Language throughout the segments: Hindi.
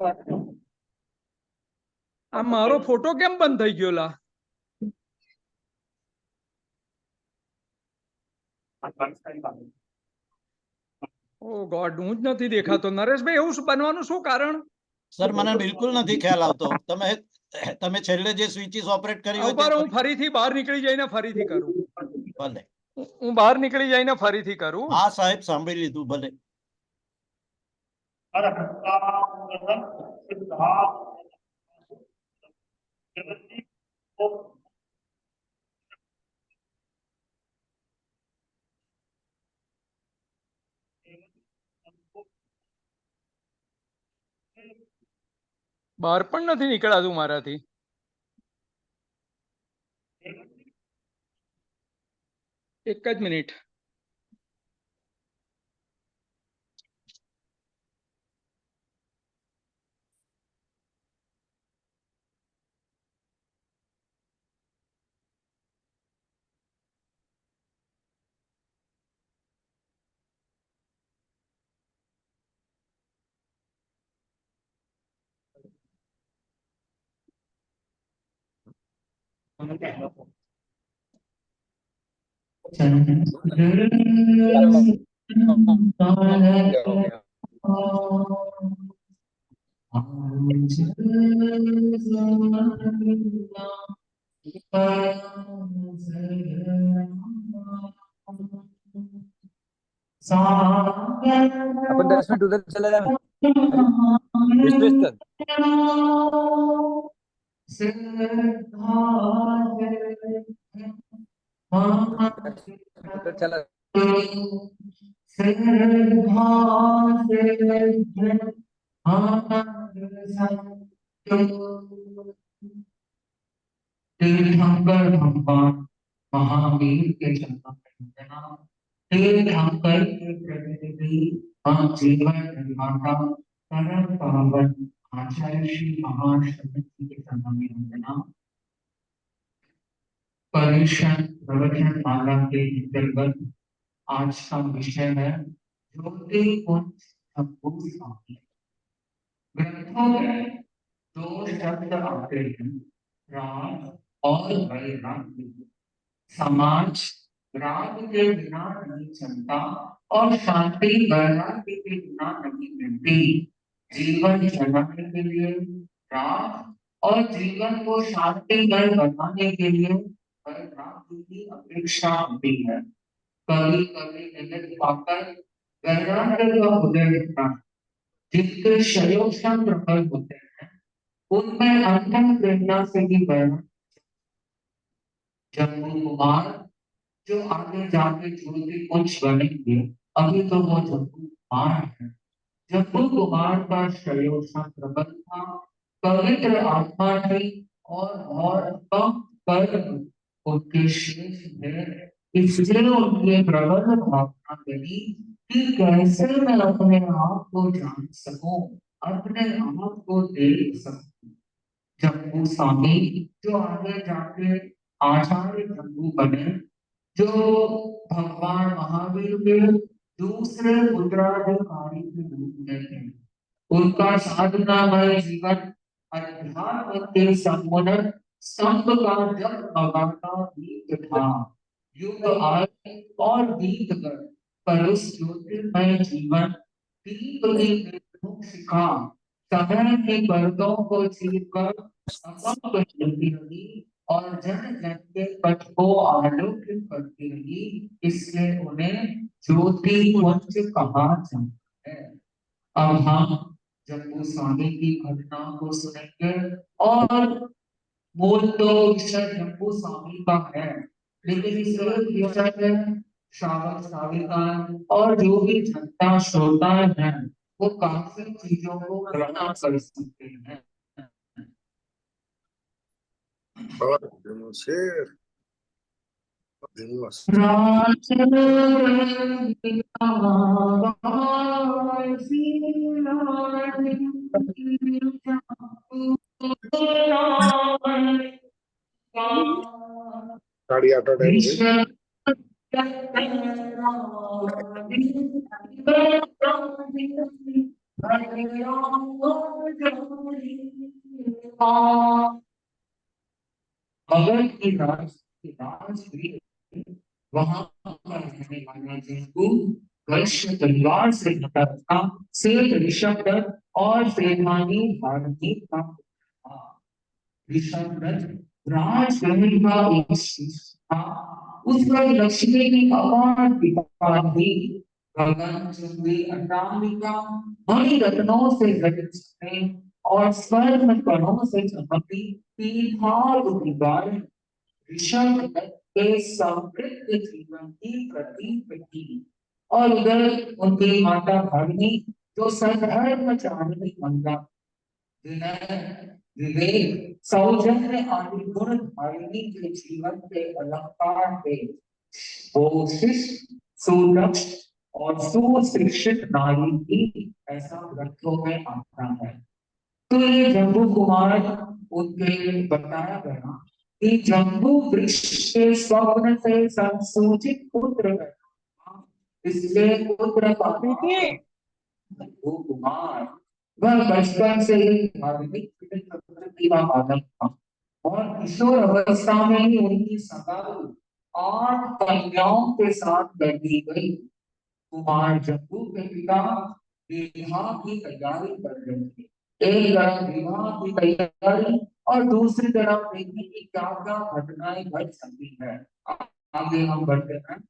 આ મારો ફોટો કેમ બંધ થઈ ગયો લા? ઓ ગોડ, હું જ નથી દેખાતો. નરેશભાઈ, એવું બનવાનું શું કારણ? સર મને બિલકુલ નથી ખ્યાલ આવતો. તમે છેલ્લે જે સ્વિચીસ ઓપરેટ કરી હોય ઉપર હું ફરીથી બહાર નીકળી જઈને ફરીથી કરું. ભલે, હું બહાર નીકળી જઈને ફરીથી કરું. હા સાહેબ, સાંભળી લીધું. ભલે. બહાર પણ નથી નીકળાતું મારાથી. એક જ મિનિટ. अपन 10 मिनट उधर चला जाए विश्वेश्वर उधर चला तीर्थंकर भगवान महावीर के चरणों तीर्थंकर के प्रतिनिधि और जीवन निर्माता परम पावन आचार्य श्री महाशक्ति के चरणों में वंदना। परिषद प्रवचन माला के अंतर्गत आज का विषय है ज्योति पुंज शंभू स्वामी। ग्रंथों में दो शब्द आते हैं, राग और वैराग्य। समाज राग के बिना नहीं चलता और शांति वैराग्य के बिना नहीं मिलती। जीवन चलाने के लिए राग और जीवन को शांतिमय बनाने के लिए वैराग्य की अपेक्षा होती है। कभी कभी निमित्त पाकर वैराग्य का उदय होता है। जिनके शयोक्षम प्रबल होते हैं उनमें अंतम प्रेरणा से ही वैराग्य। जम्बू कुमार जो आगे जाके ज्योति पुंज बनेंगे, अभी तो वो जम्बू कुमार है। जम्बू कुमार का शयोक्षम प्रबल था, पवित्र आत्मा थी और कम कर्म उनके शेष है। इसलिए उनके प्रबल भावना बनी कि कैसे मैं अपने आप को जान सकूं, अपने आप को देख सकूं। जम्बू स्वामी जो आगे जाके आचार्य जम्बू बने, जो भगवान महावीर के दूसरे उत्तराधिकारी के रूप में थे। उनका साधनामय जीवन अध्यात्म के समुन्नत स्तंभ का जब लगाता दीप था। युग आए और बीत गए, पर उस ज्योतिर्मय जीवन दीप की शिखा समय की पर्दों को चीरकर अकंप चलती रही और जन जन के पथ को आलोकित करती रही। इसलिए उन्हें ज्योति पुंज कहा जाता है। अब हम जम्बू स्वामी की घटना को सुनेंगे और मूल तो विषय जम्बू स्वामी का है, लेकिन इस विषय में श्रावक श्राविकाएं और जो भी जनता श्रोता हैं वो काफी चीजों को ग्रहण कर सकते हैं। साड़ी आटा टाइम मगध की राजगृह वहां पर रहने वाला जंबू वैश्य परिवार से घटा था। श्वेत ऋषभदत्त और श्वेतांगी भारती का था। ऋषभदत्त राजमहल का एक शिष्य था। उस पर लक्ष्मी की अपार कृपा थी। गगन चुंबी अट्टालिका मणि रत्नों से जटित और स्वर्ण कणों से चमकती पीठाल दीवार ऋषभदत्त के समृद्ध जीवन की प्रतीक थी। और उधर उनकी माता भरणी जो सधर्मचारिणी महिला विनय विवेक सौजन्य आदि गुण धारिणी के जीवन के अलंकार थे। वो शिष्ट सुदक्ष और सुशिक्षित नारी थी, ऐसा ग्रंथों में आता है। तो ये जम्बू कुमार उनके बताया गया कि जम्बू वृक्ष के स्वप्न से संसूचित पुत्र पैदा, इसलिए पुत्र का नाम जम्बू कुमार। वह बचपन से ही धार्मिक प्रवृत्ति का बालक था और किशोर अवस्था में ही उनकी सगाई 8 कन्याओं के साथ कर दी गई। कुमार जम्बू के पिता विवाह की तैयारी कर रहे थे। एक तरफ विवाह की तैयारी और दूसरी तरफ देखने की क्या क्या घटनाएं घट सकती है। आगे हम बढ़ते हैं।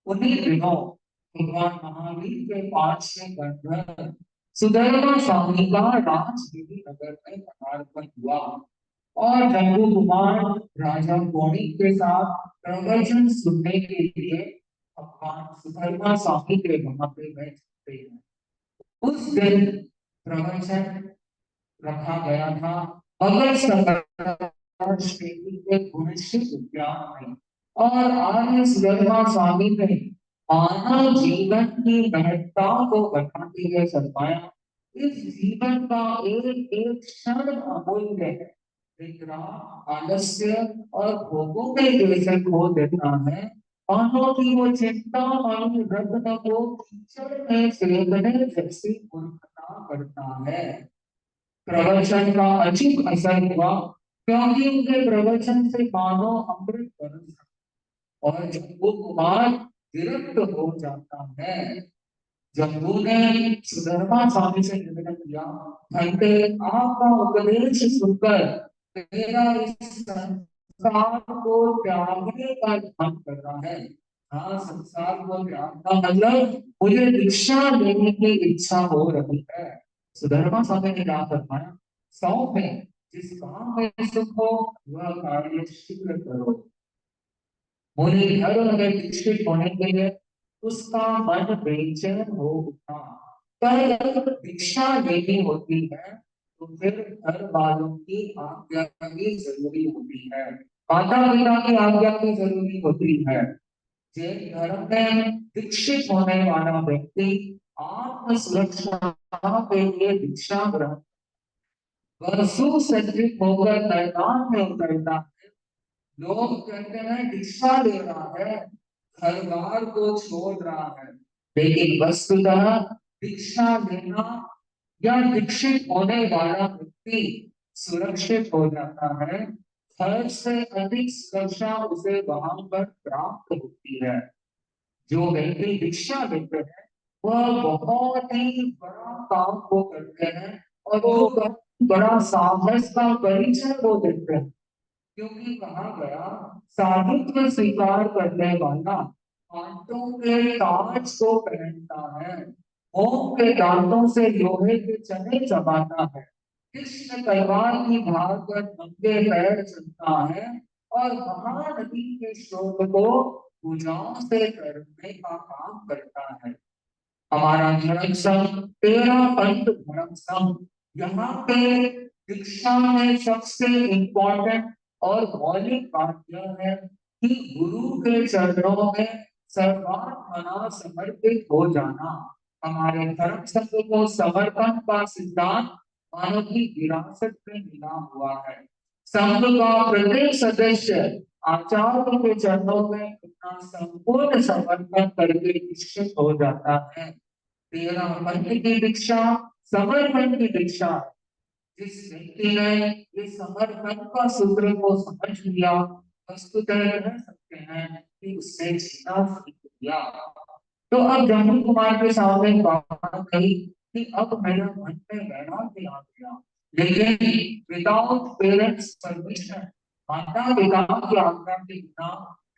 उन्हीं दिनों भगवान महावीर के पास से गंधर्व सुदैमा स्वामी का राजगिरी नगर में पदार्पण हुआ और जम्बू कुमार राजा गौणिक के साथ प्रवचन सुनने के लिए भगवान सुदैमा स्वामी के वहां पे बैठते हैं। उस दिन प्रवचन रखा गया था मगर के गुणशिव उद्यान में और आर्य सुदैमा स्वामी ने मानव जीवन की महत्ता को बताते हुए फरमाया, इस जीवन का एक एक क्षण अमूल्य है। निद्रा आलस्य और भोगों के जैसे खो देता है, मानो कि वो चिंता वाली रत्न को कीचड़ में फेंकने जैसी मूर्खता करता है। प्रवचन का अचूक असर हुआ क्योंकि उनके प्रवचन से मानो अमृत बरस और जम्बू कुमार विरक्त हो जाता है। जम्बू ने सुधर्मा स्वामी से निवेदन किया, भंते आपका उपदेश सुनकर मेरा इस संसार को त्यागने का मन कर रहा है। हाँ, संसार को त्यागना मतलब मुझे दीक्षा लेने की इच्छा हो रही है। सुधर्मा स्वामी ने क्या फरमाया, 100 में जिस काम में सुख हो वह कार्य शीघ्र करो। मुनि धर्म में दीक्षित होने के लिए उसका मन बेचैन हो उठा। पर दीक्षा लेनी होती है तो फिर घर वालों की आज्ञा की जरूरी होती है, माता पिता की आज्ञा की जरूरी होती है। जैन धर्म में दीक्षित होने वाला व्यक्ति आत्म सुरक्षा के लिए दीक्षा ग्रहण वर्षों सज्जित होकर मैदान में उतरता है। लोग कहते हैं दीक्षा ले रहा है, घर बार को छोड़ रहा है, लेकिन वस्तुतः दीक्षा लेना या दीक्षित होने वाला व्यक्ति सुरक्षित हो जाता है। घर से अधिक सुरक्षा उसे वहां पर प्राप्त होती है। जो व्यक्ति दीक्षा लेते हैं वह बहुत ही बड़ा काम को करते हैं और वो बड़ा साहस का परिचय वो देते हैं। क्योंकि कहा गया साधुत्व स्वीकार करने वाला हाथों के ताज को पहनता है, मोह के दांतों से लोहे के चने चबाता है, कृष्ण तलवार की धार पर नंगे पैर चलता है और महानदी के स्रोत को भुजाओं से करने का काम करता है। हमारा धर्म संघ 13 पंथ धर्म संघ, यहाँ पे दीक्षा में सबसे इम्पोर्टेंट और मौलिक बात यह है कि गुरु के चरणों में सर्वात्मना समर्पित हो जाना। हमारे धर्म संघ को समर्पण का सिद्धांत मानव की विरासत में मिला हुआ है। संघ का प्रत्येक सदस्य आचार्य के चरणों में अपना संपूर्ण समर्पण करके निश्चित हो जाता है। 13 पंथ की दीक्षा समर्पण की दीक्षा। जिस व्यक्ति ने ये समर्पण का सूत्र को समझ लिया, वस्तुतः कह सकते हैं कि उससे जीना सीख लिया। तो अब जम्मू कुमार के सामने बात कही कि अब मेरा मन में वैराग्य आ गया, लेकिन विदाउट पेरेंट्स परमिशन, माता पिता की आज्ञा के बिना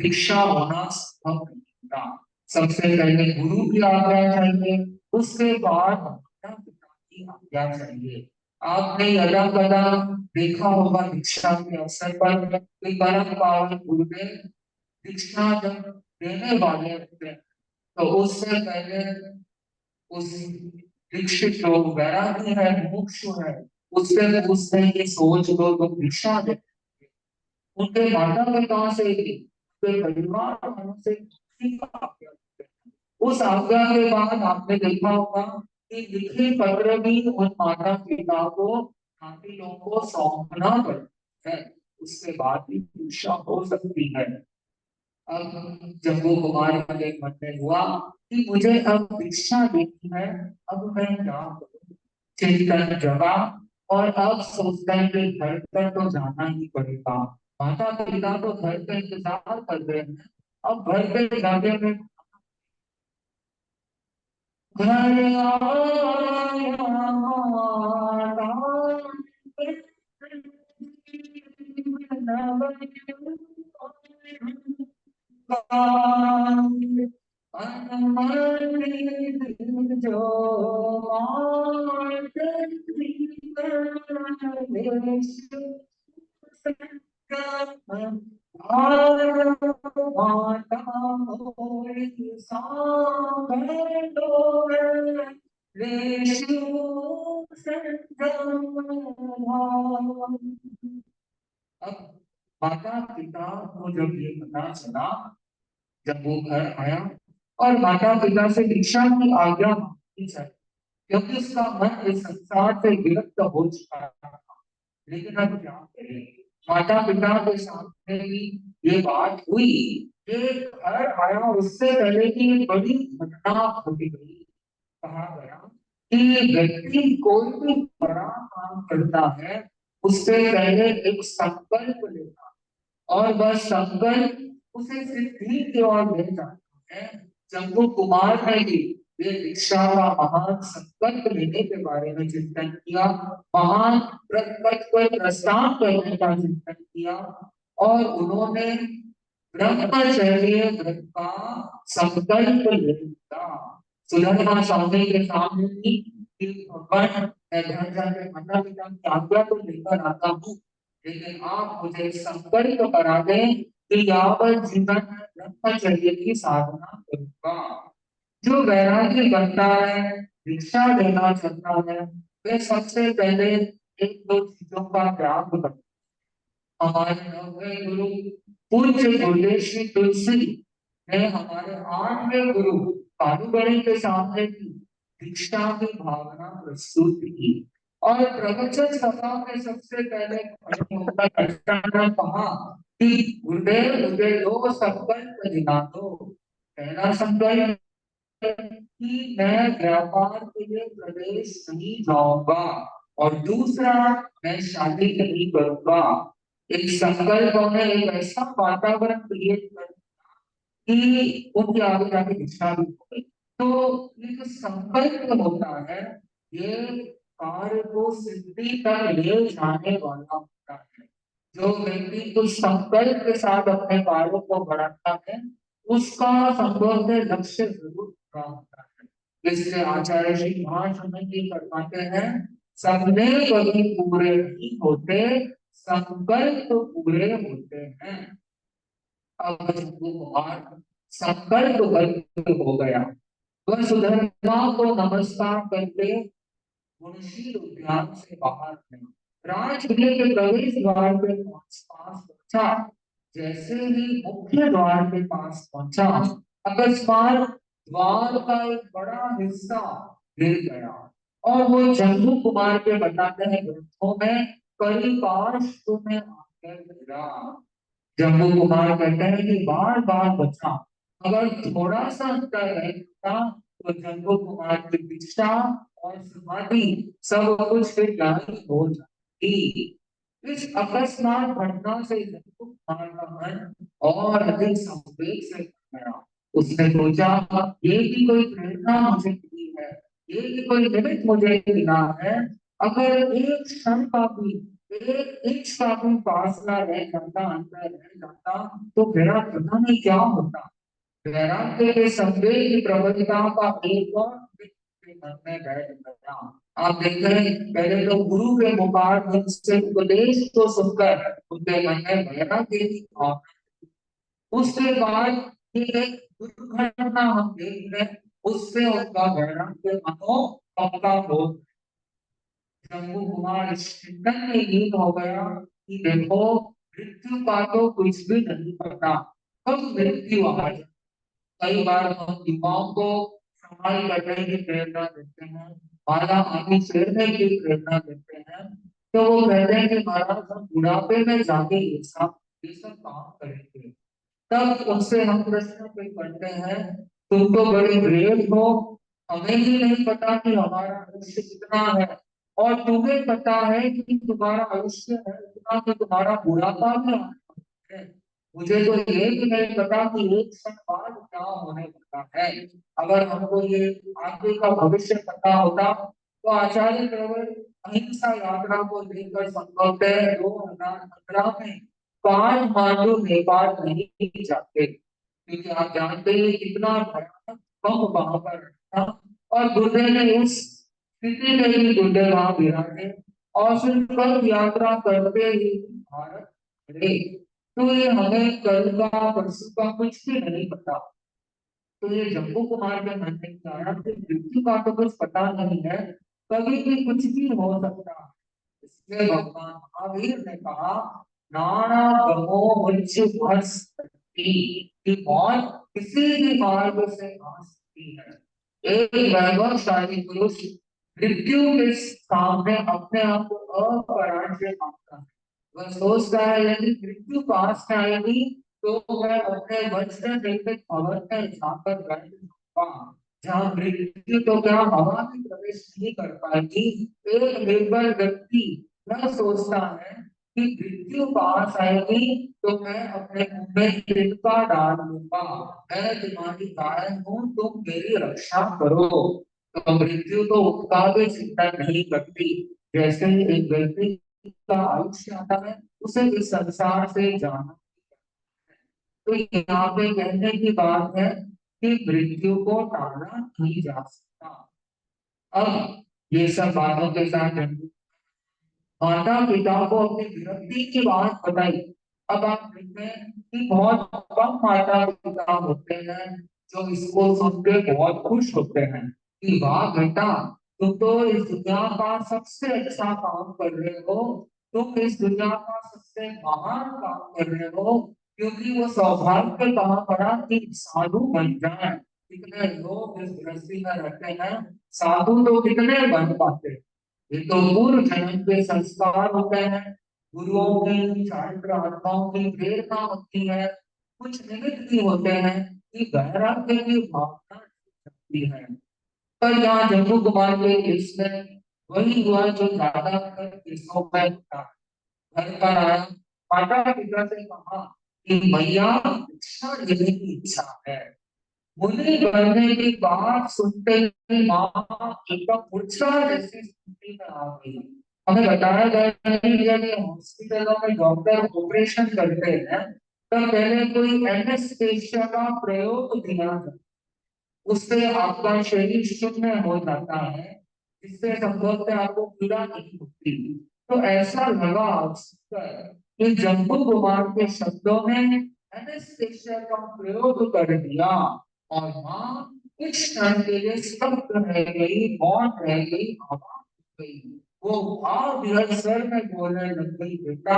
दीक्षा होना संभव नहीं था। सबसे पहले गुरु की आज्ञा चाहिए, उसके बाद माता पिता की आज्ञा चाहिए। आपने यदा कदा देखा होगा दीक्षा के अवसर पर कोई परम पावन गुरुदेव दीक्षा जब देने वाले होते हैं तो उससे पहले उस दीक्षित जो वैरागी है, मुमुक्षु है, उससे पूछते हैं कि सोच लो तो दीक्षा दे। उनके माता पिता से भी, उनके परिवार वालों से किसी का आज्ञा लेते हैं। उस आज्ञा के बाद आपने देखा होगा कि लिखे पत्र भी उन माता पिता को नातियों को सौंपना पड़ता है, उसके बाद ही दीक्षा हो सकती है। अब जम्मू कुमार के मन में हुआ कि मुझे अब दीक्षा लेनी है, अब मैं क्या करूं? चिंतन जगा और अब सोचते हैं कि घर पर तो जाना ही पड़ेगा। माता पिता तो घर पे इंतजार कर रहे हैं, अब घर पे जाने में घर आया माता जो अब माता पिता को जब ये पता चला, जब वो घर आया और माता पिता से दीक्षा की आज्ञा मांगनी चाहिए, क्योंकि उसका मन इस संसार से विरक्त हो चुका था। लेकिन अब क्या करें? माता पिता के सामने भी ये बात हुई कि घर आया उससे पहले की एक बड़ी घटना घट गई। कहा गया कि व्यक्ति कोई भी बड़ा काम करता है, उससे पहले एक संकल्प लेता और वह संकल्प उसे सिद्धि की ओर ले जाता है। जम्मू कुमार ने भी ये दीक्षा का महान संकल्प लेने के बारे में चिंतन किया, महान पथ पर प्रस्थान करने का चिंतन किया और उन्होंने ब्रह्मचर्य व्रत का संकल्प लिया। सुलभना स्वामी के सामने भी कि भगवान मैं घर जाकर माता पिता की आज्ञा तो लेकर आता हूँ, लेकिन आप मुझे संकल्प करा दें कि यावत जीवन ब्रह्मचर्य की साधना करूंगा। जो वैरागी बनता है, दीक्षा लेना चाहता है, वे सबसे पहले एक दो चीजों का त्याग करता है। हमारे नौवे गुरु पूज्य गुरुदेव श्री तुलसी ने हमारे 8वें गुरु कालूगढ़ी के सामने की दीक्षा की भावना प्रस्तुत की और प्रवचन सभा में सबसे पहले खड़े होकर अचानक कहा कि गुरुदेव मुझे 2 संकल्प दिला दो। पहला संकल्प कि मैं व्यापार के लिए प्रदेश नहीं जाऊंगा और दूसरा मैं शादी नहीं करूंगा। एक संकल्प में एक ऐसा वातावरण क्रिएट कर कि उनके आगे जाके दीक्षा भी हो गई। तो ये जो संकल्प होता है, ये कार्य को सिद्धि तक ले जाने वाला होता है। जो व्यक्ति कुछ संकल्प के साथ अपने कार्यों को बढ़ाता है उसका संभव है लक्ष्य जरूर पूरा होता है। इसलिए आचार्य श्री महाशय जी फरमाते हैं, सपने कभी पूरे नहीं होते, संकल्प पूरे होते हैं। अब जम्बू कुमार संकल्पबद्ध हो गया, वह सुधर्मा को नमस्कार करके मुंशी उद्यान से बाहर गया। राजकिले के प्रवेश द्वार के पास पहुंचा। जैसे ही मुख्य द्वार के पास पहुंचा, अकस्मात द्वार का एक बड़ा हिस्सा गिर गया और वो जम्बू कुमार के बताते हैं ग्रंथों में कई बार में आकर गिरा। जम्बू कुमार कहते हैं कि बार बार बचा, अगर थोड़ा सा अंतर रहता तो जम्बू कुमार की दीक्षा और समाधि सब कुछ फिर जारी हो जाती। इस अकस्मात घटना से जम्बू कुमार का मन और अधिक संवेग से भर गया। उसने सोचा, ये भी कोई प्रेरणा मुझे मिली है, ये भी कोई निमित्त मुझे मिला है। अगर एक क्षण का भी, एक इंच का भी फासला रह जाता, अंतर रह जाता, तो मेरा पता नहीं क्या होता। वैराग्य के संवेग की प्रबलता का एक और व्यक्ति के मन में बैठ गया। आप देख रहे हैं, पहले तो गुरु के मुखार से उपदेश को सुनकर उनके मन में वैराग्य की भावना, उसके बाद ये एक दुर्घटना हम देख रहे हैं, उससे उनका वैराग्य मनो पक्का हो। शंभू कुमार इस चिंतन में लीन हो गया कि देखो, मृत्यु का तो कुछ भी नहीं पता, कब मृत्यु आ जाए। कई बार हम युवाओं को समाधि करने की प्रेरणा देते हैं, माला आगे फेरने की प्रेरणा देते हैं, तो वो कहते हैं कि महाराज हम बुढ़ापे में जाके ये सब काम करेंगे। तब उनसे हम प्रश्न पे करते हैं, तुम तो बड़े ग्रेट हो, हमें ही नहीं पता कि हमारा आयुष्य कितना है, और तुम्हें पता है कि तुम्हारा आयुष्य है इतना कि तुम्हारा बुढ़ापा भी है। मुझे तो ये भी नहीं पता कि एक क्षण बाद क्या होने वाला है। अगर हमको ये आगे का भविष्य पता होता तो आचार्य केवल अहिंसा यात्रा को लेकर संभवतः 2015 में काठमांडू नेपाल नहीं जाते, क्योंकि आप जानते हैं कितना भयानक कम वहां पर था। और बुद्ध ने उस स्थिति में भी बुद्ध वहां गिरा थे और फिर कल यात्रा करते ही भारत खड़े। तो ये हमें कल का परसों का कुछ भी नहीं पता। तो ये जम्बू कुमार के मन में क्या आया कि मृत्यु का तो कुछ पता नहीं है, कभी भी कुछ भी हो सकता है। इसलिए भगवान महावीर ने कहा, नाना गमो मुझ भस कि मौत किसी भी मार्ग से आ सकती है। एक वैभवशाली पुरुष मृत्यु के सामने अपने आप को अपराजय मानता है। वह सोचता है यदि मृत्यु पास में आएगी तो मैं अपने वंश से निर्मित भवन में जाकर बैठ जाऊंगा, जहाँ मृत्यु तो क्या हवा भी प्रवेश नहीं कर पाएगी। एक निर्बल व्यक्ति यह सोचता है कि मृत्यु पास आएगी तो मैं अपने मुंह में तिनका डाल दूंगा, मैं तुम्हारी गाय हूँ, तुम मेरी रक्षा करो। तो मृत्यु तो उसका भी चिंता नहीं करती। जैसे ही एक व्यक्ति का आयुष्य आता है, उसे इस संसार से जाना। तो यहाँ पे कहने की बात है कि मृत्यु को टाला नहीं जा सकता। अब ये सब बातों के साथ माता पिता को अपनी विरक्ति की बात बताई। अब आप देखते हैं कि बहुत कम माता पिता होते हैं जो इसको सुन के बहुत खुश होते हैं कि वाह बेटा, तुम तो इस दुनिया का सबसे अच्छा काम कर रहे हो, तुम इस दुनिया का सबसे महान काम कर रहे हो। क्योंकि वो सौभाग्य कहाँ पड़ा कि साधु बन जाए। कितने लोग इस गृहस्थी में रहते हैं, साधु तो कितने बन पाते। ये तो पूर्व जन्म के संस्कार होते हैं, गुरुओं की चारित्र आत्माओं की प्रेरणा होती है, कुछ निमित्त भी होते हैं कि वैराग्य की भावना होती है। पर यहाँ जम्मू कुमार के केस में वही हुआ जो ज्यादातर केसों में होता है। घर पर आया, माता पिता से कहा कि भैया भिक्षा लेने की इच्छा है। मुनि बनने की बात सुनते ही माँ एकदम मूर्छा जैसी स्थिति में आ गई। हमें बताया गया है कि जब ये हॉस्पिटलों में डॉक्टर ऑपरेशन करते हैं तब पहले कोई एनेस्थेसिया का प्रयोग किया जाता है, उससे आपका शरीर शून्य हो जाता है, जिससे संभवतः आपको पीड़ा नहीं होती। तो ऐसा लगा कि जम्बू कुमार के शब्दों ने एनेस्थेसिया का प्रयोग कर दिया और मां कुछ क्षण के लिए स्तब्ध रह गई, मौन रह गई, आवाज रुक गई। वो भाव विहर स्वर में बोलने लग गई, बेटा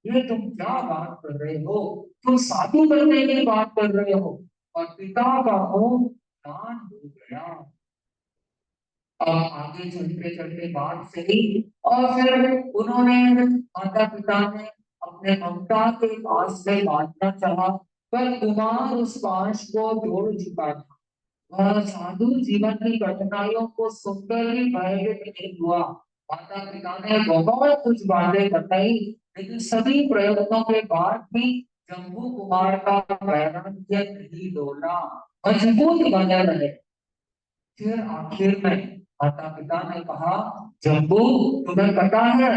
ये तुम क्या बात कर रहे हो, तुम साधु बनने की बात कर रहे हो। और पिता का मुंह दान हो गया। अब आगे चलते चलते बात सही और फिर उन्होंने माता पिता ने अपने ममता के पास से बांटना चाहा, पर कुमार उस पाश को तोड़ चुका था। वह साधु जीवन की कठिनाइयों को सुनकर ही भयभीत नहीं हुआ। माता पिता ने बहुत कुछ बातें बताई, लेकिन सभी प्रयत्नों के बाद भी जम्बू कुमार का वैराग्य नहीं डोला, मजबूत बने रहे। फिर आखिर में माता पिता ने कहा, जम्बू तुम्हें पता है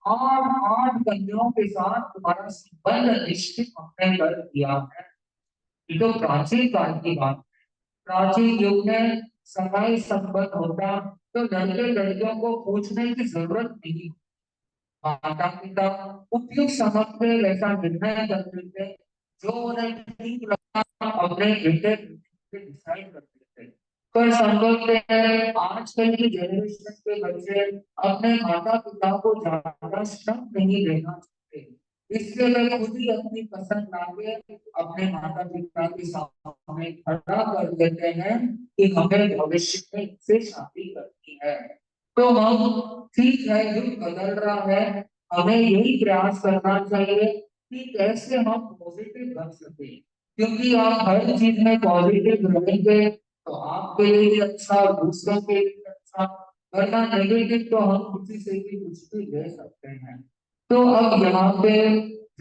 आठ आठ कन्याओं के साथ तुम्हारा संबंध निश्चित हमने कर दिया है। ये तो प्राचीन काल की बात है। प्राचीन युग में सगाई संबंध होता तो लड़के लड़कियों को पूछने की जरूरत नहीं। माता पिता उपयुक्त समझते वैसा निर्णय करते थे, जो उन्हें ठीक लगता अपने बेटे डिसाइड करते थे। पर संभव है आजकल की जनरेशन के बच्चे अपने माता पिता को ज्यादा श्रम नहीं देना चाहते, इसलिए वे खुद ही अपनी पसंद लाके अपने माता पिता के सामने खड़ा कर देते हैं कि हमें भविष्य में इससे शादी करनी है। तो हम ठीक है, युग बदल रहा है, हमें यही प्रयास करना चाहिए कि कैसे हम पॉजिटिव बन सके, क्योंकि आप हर चीज में पॉजिटिव रहेंगे तो आपके लिए भी अच्छा, दूसरों के लिए भी अच्छा। वरना नेगेटिव तो हम किसी से भी कुछ भी ले सकते हैं। तो अब यहाँ पे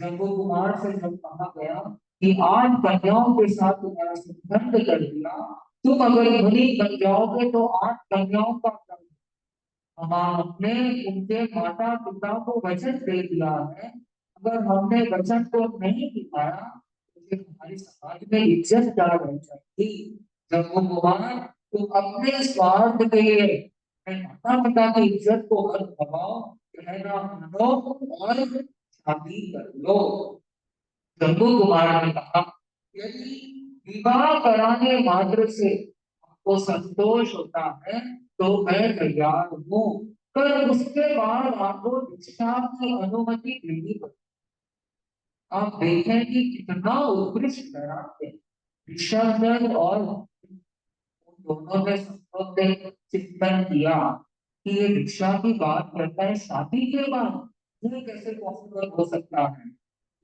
जम्बू कुमार से जब कहा गया कि 8 कन्याओं के साथ तुम्हारा संबंध कर दिया, तुम अगर मुनि बन जाओगे तो 8 कन्याओं का हमने उनके माता पिता को वचन दे दिया है, अगर हमने वचन को नहीं निभाया तो फिर हमारी समाज में इज्जत क्या रह जाएगी। जब वो कुमार तुम अपने स्वार्थ के लिए अपने माता पिता की इज्जत को मत दबाओ, कहना मानो और शादी कर लो। जम्बू कुमार ने कहा, यदि विवाह कराने मात्र से आपको संतोष होता है तो मैं तैयार हूँ, पर उसके बाद आपको दीक्षा की अनुमति देनी पड़ेगी। आप देखें कि कितना उत्कृष्ट ठहराते हैं ऋषभ और दोनों ने संभव ने चिंतन किया कि ये दीक्षा की बात करता है शादी के बाद, ये कैसे पॉसिबल हो सकता है।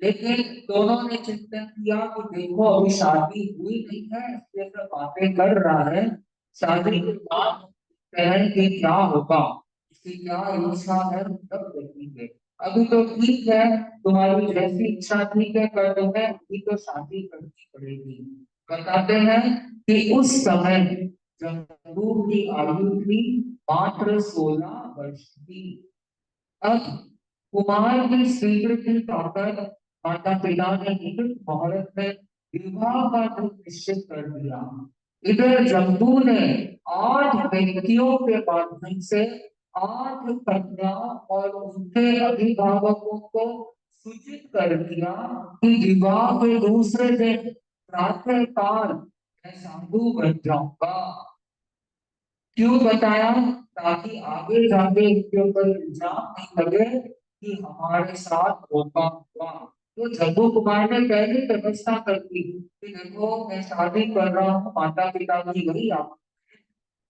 लेकिन दोनों ने चिंतन किया कि देखो अभी शादी हुई नहीं है, इसलिए सब बातें कर रहा है, शादी के बाद कहें कि क्या होगा, इसकी क्या इच्छा है तब देखेंगे। अभी तो ठीक है, तुम्हारी जैसी इच्छा ठीक है कर दो, मैं अभी तो शादी करनी पड़ेगी। बताते हैं कि उस समय जम्बू की आयु थी मात्र 16 वर्ष की। अब कुमार की स्वीकृति पाकर माता पिता ने निकट मुहूर्त में विवाह का दिन निश्चित कर दिया। इधर जम्बू ने 8 व्यक्तियों के माध्यम से 8 कन्याओं और उनके अभिभावकों को सूचित कर दिया कि विवाह के दूसरे दिन प्रातः काल मैं साधु बन जाऊंगा। क्यों बताया, ताकि आगे जाके इसके ऊपर इल्जाम नहीं लगे कि हमारे साथ धोखा हुआ। तो जम्बू कुमार ने पहले व्यवस्था कर दी कि देखो मैं शादी कर रहा हूँ, माता पिता की वही आप,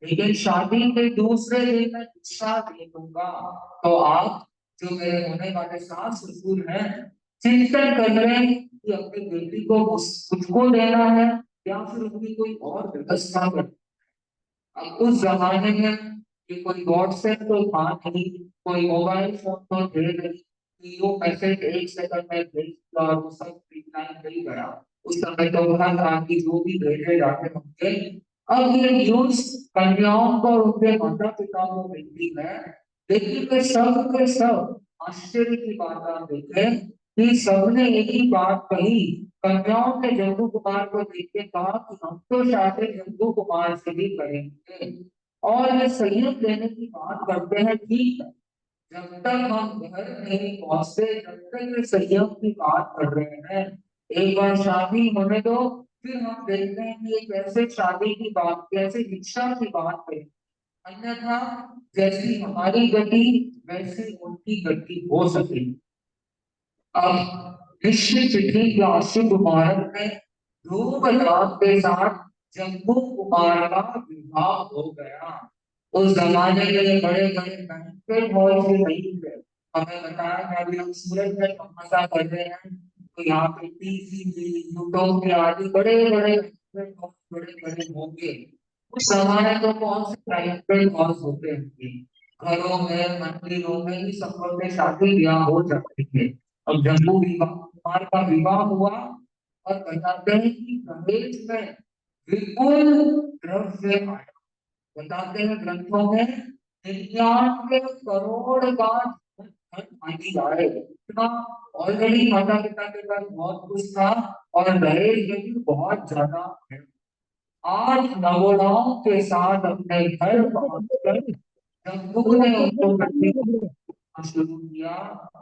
लेकिन शादी के दूसरे दिन मैं दीक्षा दे दूंगा। तो आप जो मेरे होने वाले सास ससुर हैं चिंतन कर रहे हैं कि अपनी बेटी को उसको देना है या फिर उनकी कोई और व्यवस्था कर। अब उस जमाने में कि कोई व्हाट्सएप तो था नहीं, कोई मोबाइल फोन तो थे नहीं कि वो मैसेज 1 सेकंड में भेज दिया और वो सब रिप्लाई नहीं करा। उस समय तो वह था कि जो भी भेजे जाते होंगे। अब ये न्यूज कन्याओं को उनके माता पिता को मिलती है लेकिन वे सब के सब आश्चर्य की बात आप देखें कि सबने यही बात कही। कन्याओं ने जम्बू कुमार को देख के कहा कि हम तो शादी जम्बू कुमार से भी करेंगे, और ये संयोग देने की बात करते हैं, ठीक है। जब तक हम घर नहीं पहुंचते, जब तक ये संयोग की बात कर रहे हैं, एक बार शादी होने दो, फिर हम देखते हैं कि ये कैसे शादी की बात, कैसे दीक्षा की बात करें। अन्यथा जैसी हमारी गति वैसी उनकी गति हो सके। अब निश्चित चिट्ठी का शुभ मुहूर्त में धूमधाम के साथ जम्बू कुमार का विवाह हो गया। उस जमाने में बड़े बड़े बैंक्वेट हॉल से नहीं थे। हमें बताया कि अभी हम सूरत में तमाशा कर रहे हैं, तो यहाँ पे टीसीबी, यूटोपिया आदि बड़े बड़े बैंक्वेट हॉल बड़े बड़े होंगे। उस जमाने तो कौन से बैंक्वेट हॉल होते हैं, घरों में मंदिरों में ही सब में शादी ब्याह हो जाते थे। अब जम्बू विवाह कुमार का विवाह हुआ, और बताते हैं कि दहेज में विपुल द्रव्य आया। बताते हैं ग्रंथों में 99 करोड़ का धन आए। इतना ऑलरेडी माता पिता के पास बहुत कुछ था, और दहेज में भी बहुत ज्यादा है। आज नवोड़ाओं के साथ अपने घर पहुंचकर जम्बू ने उनको शुरू किया।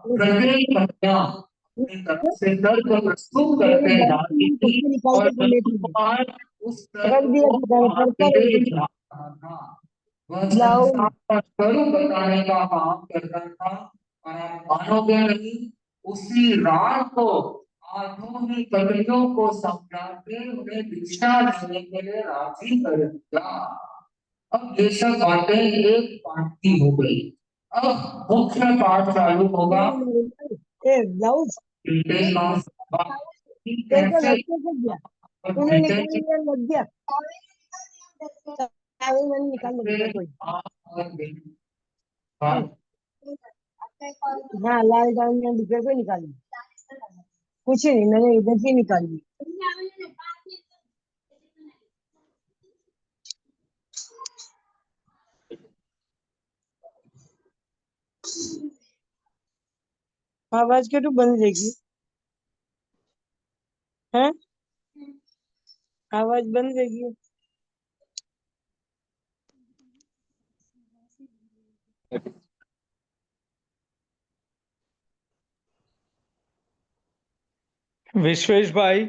प्रत्येक कन्या अपनी तरफ से तर्क प्रस्तुत करते जाती थी, और जम्बू कुमार उस तर्क को आगे ले जा रहा था। वह संसार का स्वरूप बताने का काम करता था। और आप मानोगे नहीं, उसी रात को आठों ही कन्याओं को समझा के उन्हें दीक्षा देने के लिए राजी कर दिया। अब ये सब बातें एक पाठ की हो गई। अब मुख्य पाठ चालू होगा। ब्लाउज डिटेल नॉलेज कि देखो कैसे लग के गया, और तूने डिटेल निकाल लिया, लग गया चावल मैंने निकाल लिया कोई। हाँ लाल डाल में डिब्बे को निकाल लिया, कुछ नहीं मैंने इधर से निकाल ली। आवाज क्यों बंद रहेगी? हैं आवाज बंद रहेगी? વિશ્વેશભાઈ,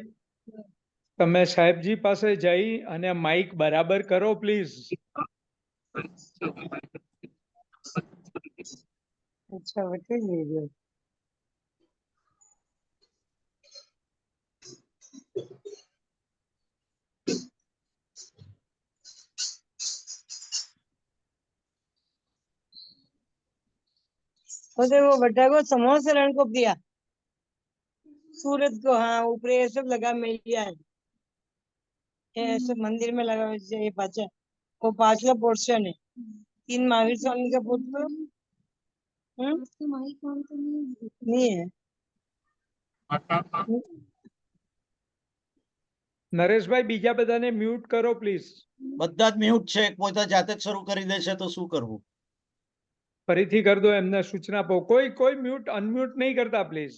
તમે સાહેબજી પાસે જઈ અને માઇક બરાબર કરો પ્લીઝ. अच्छा वटे ले लो। वो बटा को समोसे रण को दिया सूरत को, हाँ ऊपर ये सब लगा मिल गया है, ये सब मंदिर में लगा हुआ है। ये पाचा वो पांचवा पोर्शन है, 3 महावीर स्वामी का फोटो नहीं है। નરેશભાઈ, બીજા બધાને મ્યુટ કરો પ્લીઝ. બધા જ મ્યુટ છે, પોતા જાતે જ શરૂ કરી દેશે તો શું કરવું? ફરીથી કરી દો, એમને સૂચના આપો. કોઈ મ્યુટ અનમ્યુટ નહીં કરતા પ્લીઝ.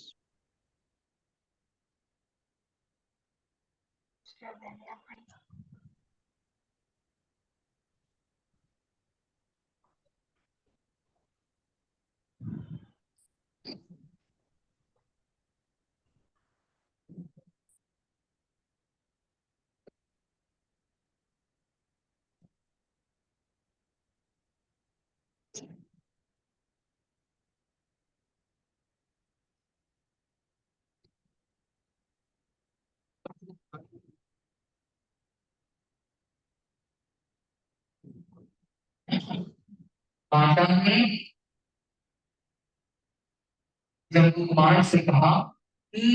माता ने जम्बू कुमार से कहा कि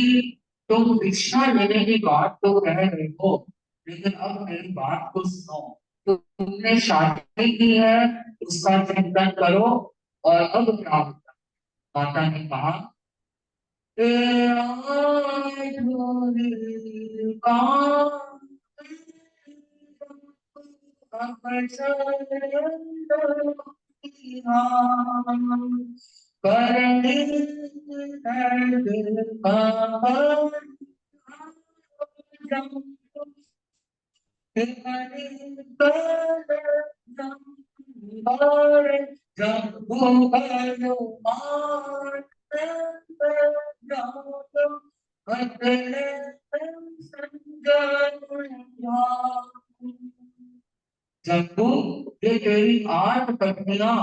तुम दीक्षा लेने की बात तो कह रहे हो, लेकिन अब मेरी बात को सुनो। तो तुमने शादी की है, उसका चिंतन करो, और अब क्या होता। माता ने कहा जम्बू, ये तेरी 8 पत्नियां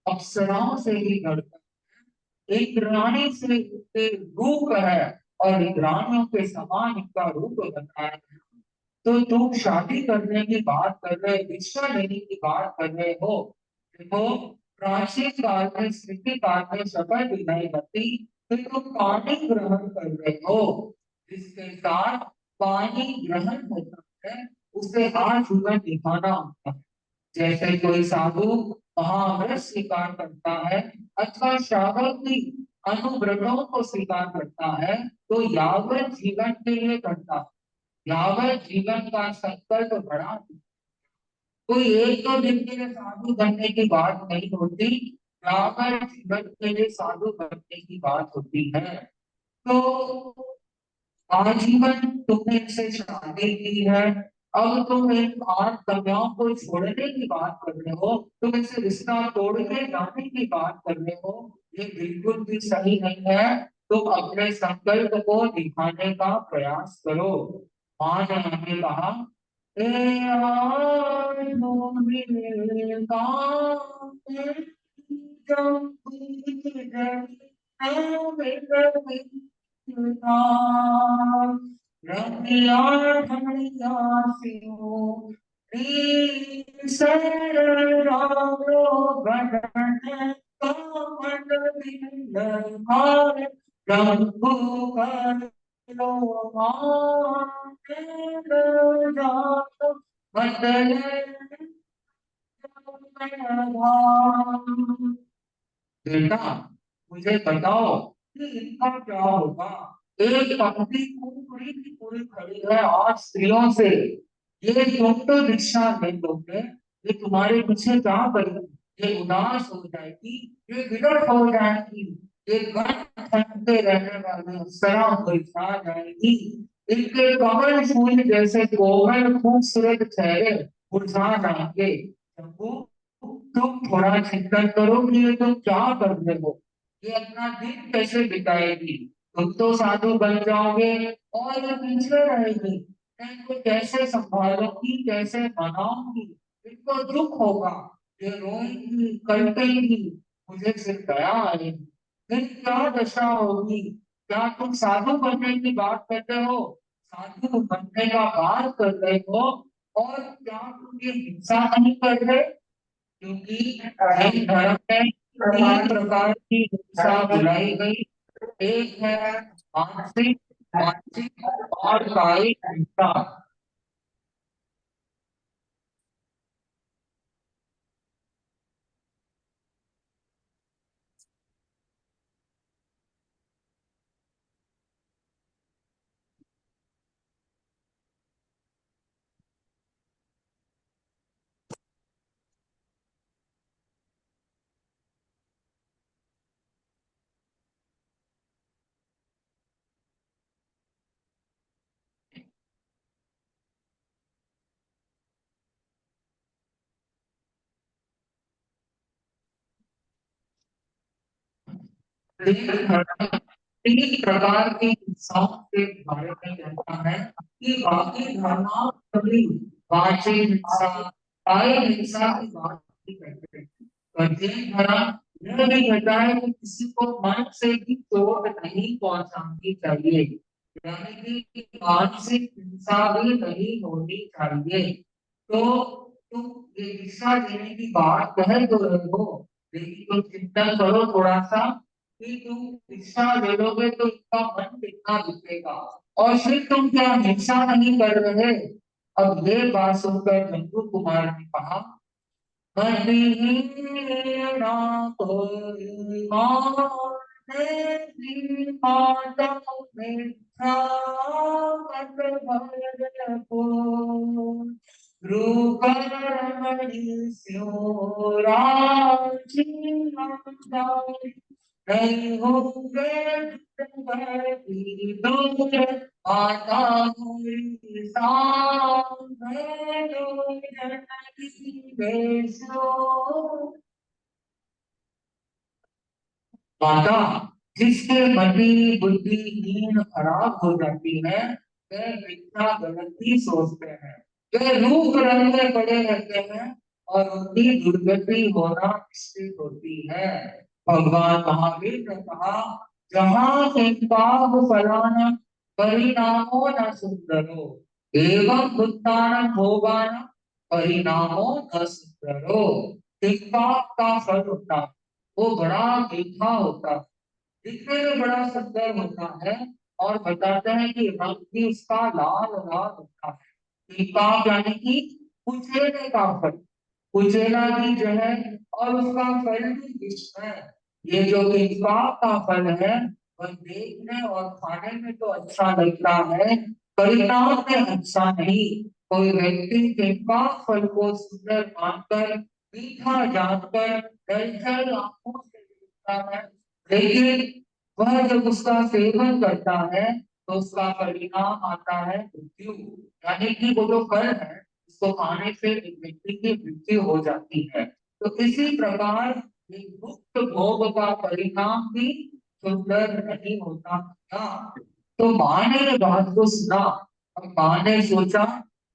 अप्सराओं से ही घड़कर एक रानी से ते रूप है और एक रानियों के समान इनका रूप बताया है। तो तुम शादी करने की बात कर रहे, दीक्षा लेने की बात कर रहे हो। देखो, प्राचीन काल में स्मृति काल में शपथ दिलाई जाती, तो तुम पानी ग्रहण कर रहे हो। जिसके साथ पानी ग्रहण होता है उसे आजीवन निभाना होता है। जैसे कोई साधु महाव्रत स्वीकार करता है अथवा श्रावक की अनुव्रतों को स्वीकार करता है, तो यावत जीवन के लिए करता है। यावत जीवन का संकल्प बड़ा, कोई एक दो दिन के लिए साधु बनने की बात नहीं होती, यावत जीवन के लिए साधु बनने की बात होती है। तो आजीवन तुमने इससे शादी की है, अब तुम इन 8 कन्याओं को छोड़ने की बात कर रहे हो, तुम इसे रिश्ता तोड़ के जाने की बात कर रहे हो, ये बिल्कुल भी सही नहीं है। तुम अपने संकल्प को दिखाने का प्रयास करो। मां ने हमें कहा, "ए आत्मनिर्भरता तेरी जब बेटा, मुझे बताओ कि इनका क्या होगा। एक पंक्ति पूरी की पूरी खड़ी है 8 स्त्रियों से। ये तुम तो दीक्षा नहीं लोगे, ये तुम्हारे पीछे क्या करेगी, ये उदास हो जाएगी, ये विरक्त हो जाएगी, ये गण ठनते रहने वाली अप्सरा मुरझा जाएगी, इनके कमल फूल जैसे कोमल खूबसूरत चेहरे मुरझा जाएंगे। शंभू, तुम थोड़ा चिंतन करो कि ये तुम क्या कर रहे हो, ये अपना दिन कैसे बिताएगी। तुम तो साधु बन जाओगे और ये पीछे रहेगी, मैं इनको कैसे संभालूंगी, कैसे मनाऊंगी, इनको दुख होगा, ये रोएंगी कल्पेंगी, मुझे फिर दया आएगी, फिर क्या दशा होगी। क्या तुम साधु बनने की बात करते हो, साधु बनने का बात कर रहे हो, और क्या तुम ये हिंसा नहीं कर रहे, क्योंकि जैन धर्म में 3 प्रकार की हिंसा बुलाई गई। एक है मानसिक, मानसिक और कायिक हिंसा। जैन धर्म 3 प्रकार की हिंसाओं के बारे में कहता है कि बाकी धर्म कभी वाचिक हिंसा, कायिक हिंसा की बात नहीं करते हैं। और जैन धर्म यह भी कहता है कि किसी को मन से भी चोट नहीं पहुंचानी चाहिए, यानी कि मानसिक हिंसा भी नहीं होनी चाहिए। तो तुम ये दिशा देने की बात कह तो रहे हो, लेकिन तुम चिंतन करो थोड़ा सा कि तुम दिशा ले लोगे तो इसका मन कितना दिखेगा, और फिर तुम क्या हिंसा नहीं कर रहे। अब ये बात सुनकर नंदू कुमार ने कहा, "मदीना कोई तेरी माता में था मत भरपूर, रूपरमणि स्यो राजनाई, नहीं होंगे दूर माता मोरी सांभे लो जननी बेसो। माता जिसके मति बुद्धिहीन खराब हो जाती है, वे मिथ्या गलती सोचते हैं, वे रूप रंग में पड़े रहते हैं और उनकी दुर्गति होना निश्चित होती है। भगवान महावीर ने कहा, जहाँ से पाप फलाना परिणामो न सुंदरो, एवं उत्तान भोगान परिणामो न सुंदरो। पाप का फल होता है, वो बड़ा मीठा होता है, दिखने में बड़ा सुंदर होता है, और बताते हैं कि रंग भी उसका लाल लाल होता है। पाप यानी कि कुचेले का फल, कुचेला भी जो है, और उसका फल भी विष है। ये जो पाप का फल है, वह देखने और खाने में तो अच्छा लगता है, परिणाम में अच्छा नहीं। कोई व्यक्ति पाप फल को सुंदर मानकर, मीठा जानकर दलदल आंखों से देखता है, लेकिन वह जब उसका सेवन करता है तो उसका परिणाम आता है मृत्यु। यानी कि वो जो फल है, उसको खाने से एक व्यक्ति की मृत्यु हो जाती है। तो इसी प्रकार एक मुक्त भोग का परिणाम भी सुंदर नहीं होता था। तो माँ ने ये बात को सुना, और माँ ने सोचा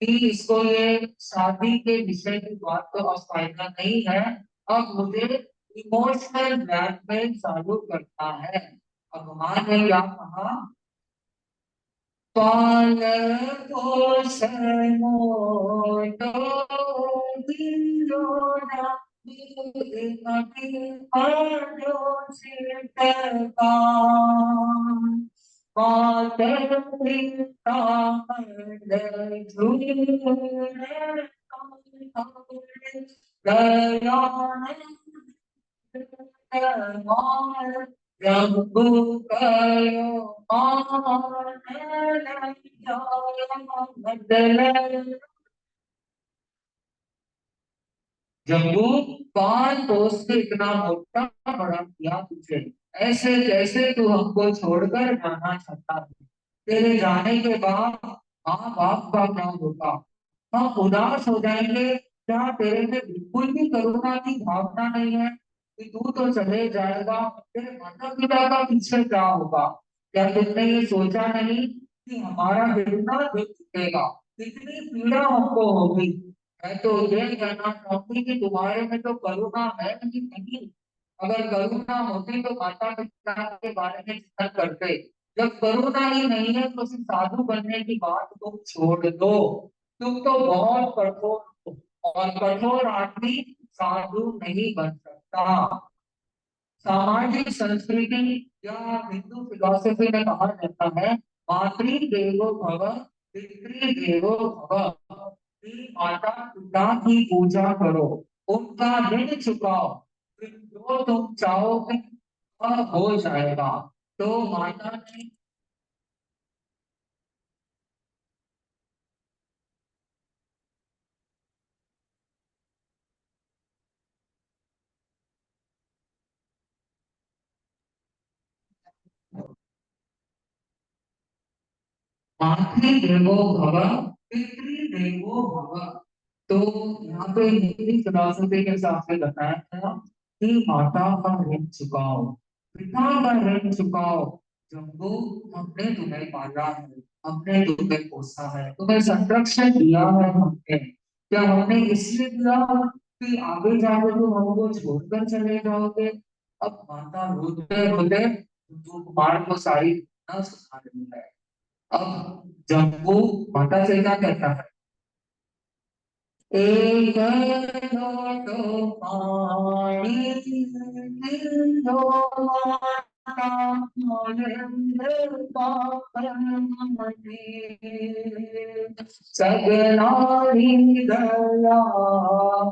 कि इसको ये शादी के विषय की बात तो अब फायदा नहीं है, अब मुझे इमोशनल ब्लैकमेल चालू करता है। अब माँ ने क्या कहा, पाल पोषण मोटो दिलो ना, आजो चितका, माता पिता मन झूरे, जम्बू कयो जम्बू, पान पोस के इतना मोटा बड़ा किया तुझे, ऐसे कैसे तू हमको छोड़कर जाना चाहता है। तेरे जाने के बाद माँ बाप का क्या होगा, हम उदास हो जाएंगे। क्या तेरे में बिल्कुल भी करुणा की भावना नहीं है कि तू तो चले जाएगा, तेरे माता पिता का पीछे क्या होगा। क्या तुमने ये सोचा नहीं कि हमारा कितना दुख चुकेगा, कितनी पीड़ा हमको होगी। मैं तो ये कहना चाहूंगी कि तुम्हारे में तो करुणा है कि नहीं। अगर करुणा होती तो माता पिता के बारे में चिंतन करते। जब करुणा ही नहीं है तो फिर साधु बनने की बात तुम छोड़ दो। तुम तो बहुत कठोर हो, और कठोर आदमी साधु नहीं बन सकता। सामाजिक संस्कृति या हिंदू फिलॉसफी में कहा जाता है, मातृदेवो भव पितृदेवो भव, कि माता पिता की पूजा करो, उनका ऋण चुकाओ, फिर जो तुम चाहोगे वह हो जाएगा। तो माता ने मातृदेवो भव पितृदेवो भव। तो यहाँ पे हिंदी फिलोसफी के हिसाब से बताया गया कि माता का ऋण चुकाओ, पिता का ऋण चुकाओ। जम्बू, हमने तुम्हें पाला है, हमने तुम्हें पोसा है, तुम्हें संरक्षण दिया है हमने। क्या हमने इसलिए दिया कि आगे जाके तुम हमको छोड़कर चले जाओगे। अब माता रोते रोते जो कुमार को सारी घटना सुना रही है। अब जम्बू माता से क्या कहता है, एक लोटो पानी पिलो माता, मोलेंद्र पापनमति, सगलारी दया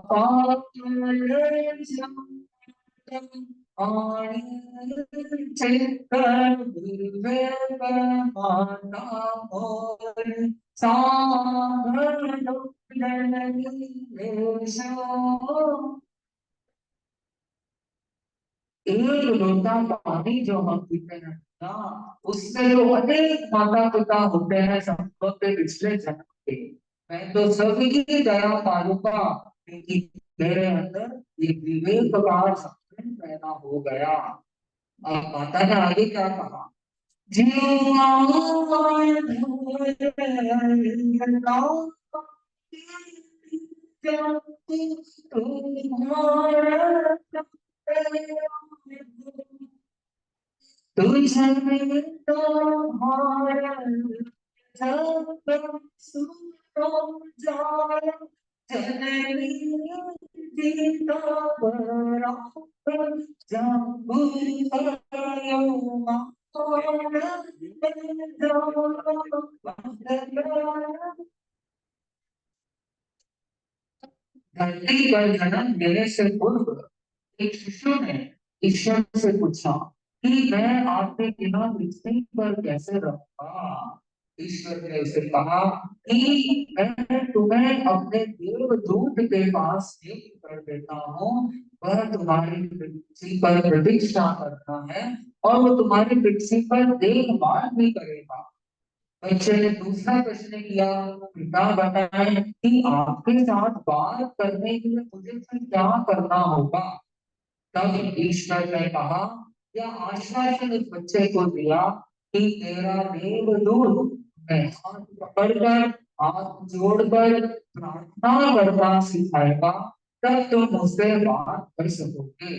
पापले चित्तर विवेक माता मोर, सांभर एक लोटा पानी जो हम पीते हैं ना, उससे जो अनेक माता पिता होते हैं संभव के पिछले जन्म के, मैं तो सभी की दया पालूंगा, क्योंकि मेरे अंदर ये विवेक का संतुलन पैदा हो गया। अब माता ने आगे क्या कहा, तुझे तुम्हारा जब सुनो जाए जननी जीता बराबर जब धरती पर जन्म लेने से पूर्व एक शिशु ने ईश्वर से पूछा कि मैं आपके बिना पृथ्वी पर कैसे रहूंगा। ईश्वर ने उसे कहा कि मैं तुम्हें अपने देवदूत के पास नियुक्त कर देता हूँ, वह तुम्हारी पृथ्वी पर प्रतीक्षा करता है और वो तुम्हारी पृथ्वी पर देखभाल भी करेगा। बच्चे ने दूसरा प्रश्न किया, पिता बताएं कि आपके साथ बात करने के लिए मुझे फिर क्या करना होगा। तब ईश्वर ने कहा, यह आश्वासन इस बच्चे को दिया कि तेरा देवदूत मैं हाथ पकड़कर हाथ जोड़कर प्रार्थना करना सिखाएगा, तब तुम मुझसे बात कर सकोगे।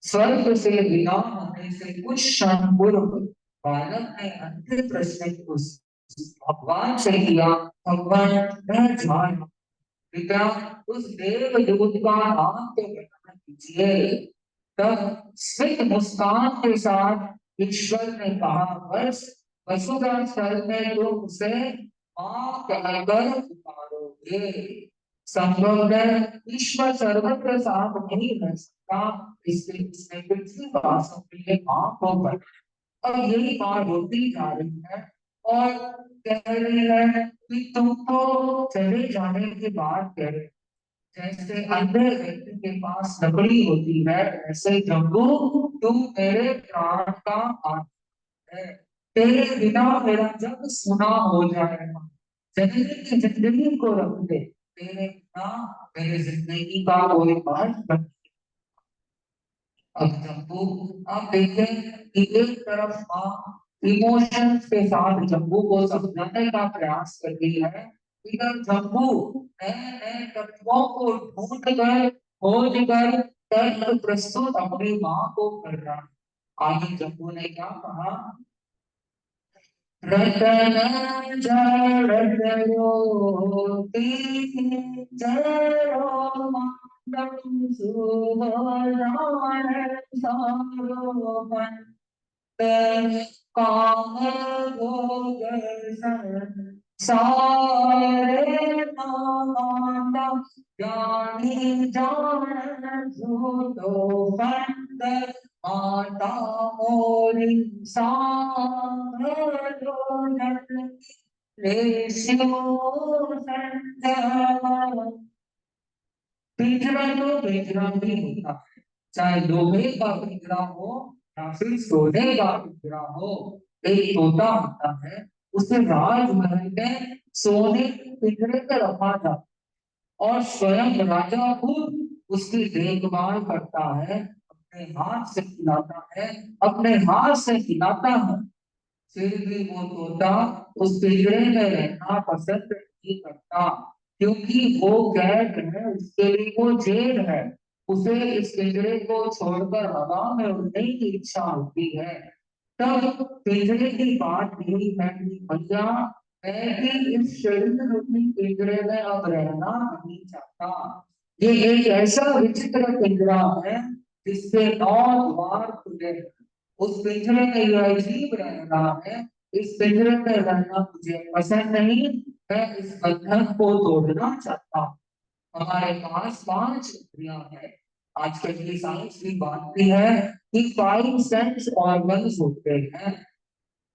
स्वर्ग से विदा होने से कुछ क्षण पूर्व बालक ने अंतिम प्रश्न उस भगवान से किया, भगवान मैं जान पिता उस देवदूत का नाम तो बता दीजिए। तब स्मित मुस्कान के साथ ईश्वर ने कहा, बस वसुधा स्थल में तुम उसे मां कहकर पुकारोगे। संभव है ईश्वर सर्वत्र साथ नहीं रह सकता, इसलिए उसने पृथ्वी वासों के लिए मां को बनाया। और यही मां रोती जा रही है और कह रही है कि तुम तो चले जाने की बात कह रहे, जैसे अंधे व्यक्ति के पास लकड़ी होती है, ऐसे जम्बू तुम मेरे प्राण का आत्मा है, तेरे बिना मेरा जग सुना हो जाएगा, जननी की जिंदगी को रख दे, तेरे बिना मेरे जिंदगी का कोई अर्थ नहीं। अब जम्बू आप देखें कि एक तरफ माँ इमोशंस के साथ जम्बू को समझाने का प्रयास कर रही है, इधर जम्बू नए नए तत्वों को ढूंढ कर खोज कर तर्क प्रस्तुत अपनी माँ को कर रहा है। आगे जम्बू ने क्या कहा, रतन जड़ोती जड़ो मातम सुवर्ण सारोपन काम भोग सारे माता ज्ञानी जान झूठो पंत माता मोरी पिंजरा तो पिंजरा भी होता है, चाहे लोहे का पिंजरा हो या फिर सोने का पिंजरा हो। एक तोता होता है, उसे राजमहल में सोने के पिंजरे में रखा जाता और स्वयं राजा खुद उसकी देखभाल करता है, अपने हाथ से खिलाता है, अपने हाथ से खिलाता है। फिर भी वो तोता उस पिंजरे में रहना पसंद नहीं करता, क्योंकि वो कैद है, उसके लिए वो जेल है, उसे इस पिंजरे को छोड़कर हवा में उड़ने की इच्छा होती है। तब पिंजरे की बात यही है कि भैया मैं भी इस शरीर रूपी पिंजरे में अब रहना नहीं चाहता। ये एक ऐसा विचित्र पिंजरा है जिसके 9 द्वार खुले हैं। उस पिंजरे में यह अजीब रह रहा है, इस पिंजरे में रहना मुझे पसंद नहीं, मैं इस बंधन को तोड़ना चाहता हूँ। हमारे पास 5 इंद्रियां हैं। आजकल की साइंस भी मानती है कि 5 सेंस ऑर्गन्स होते हैं,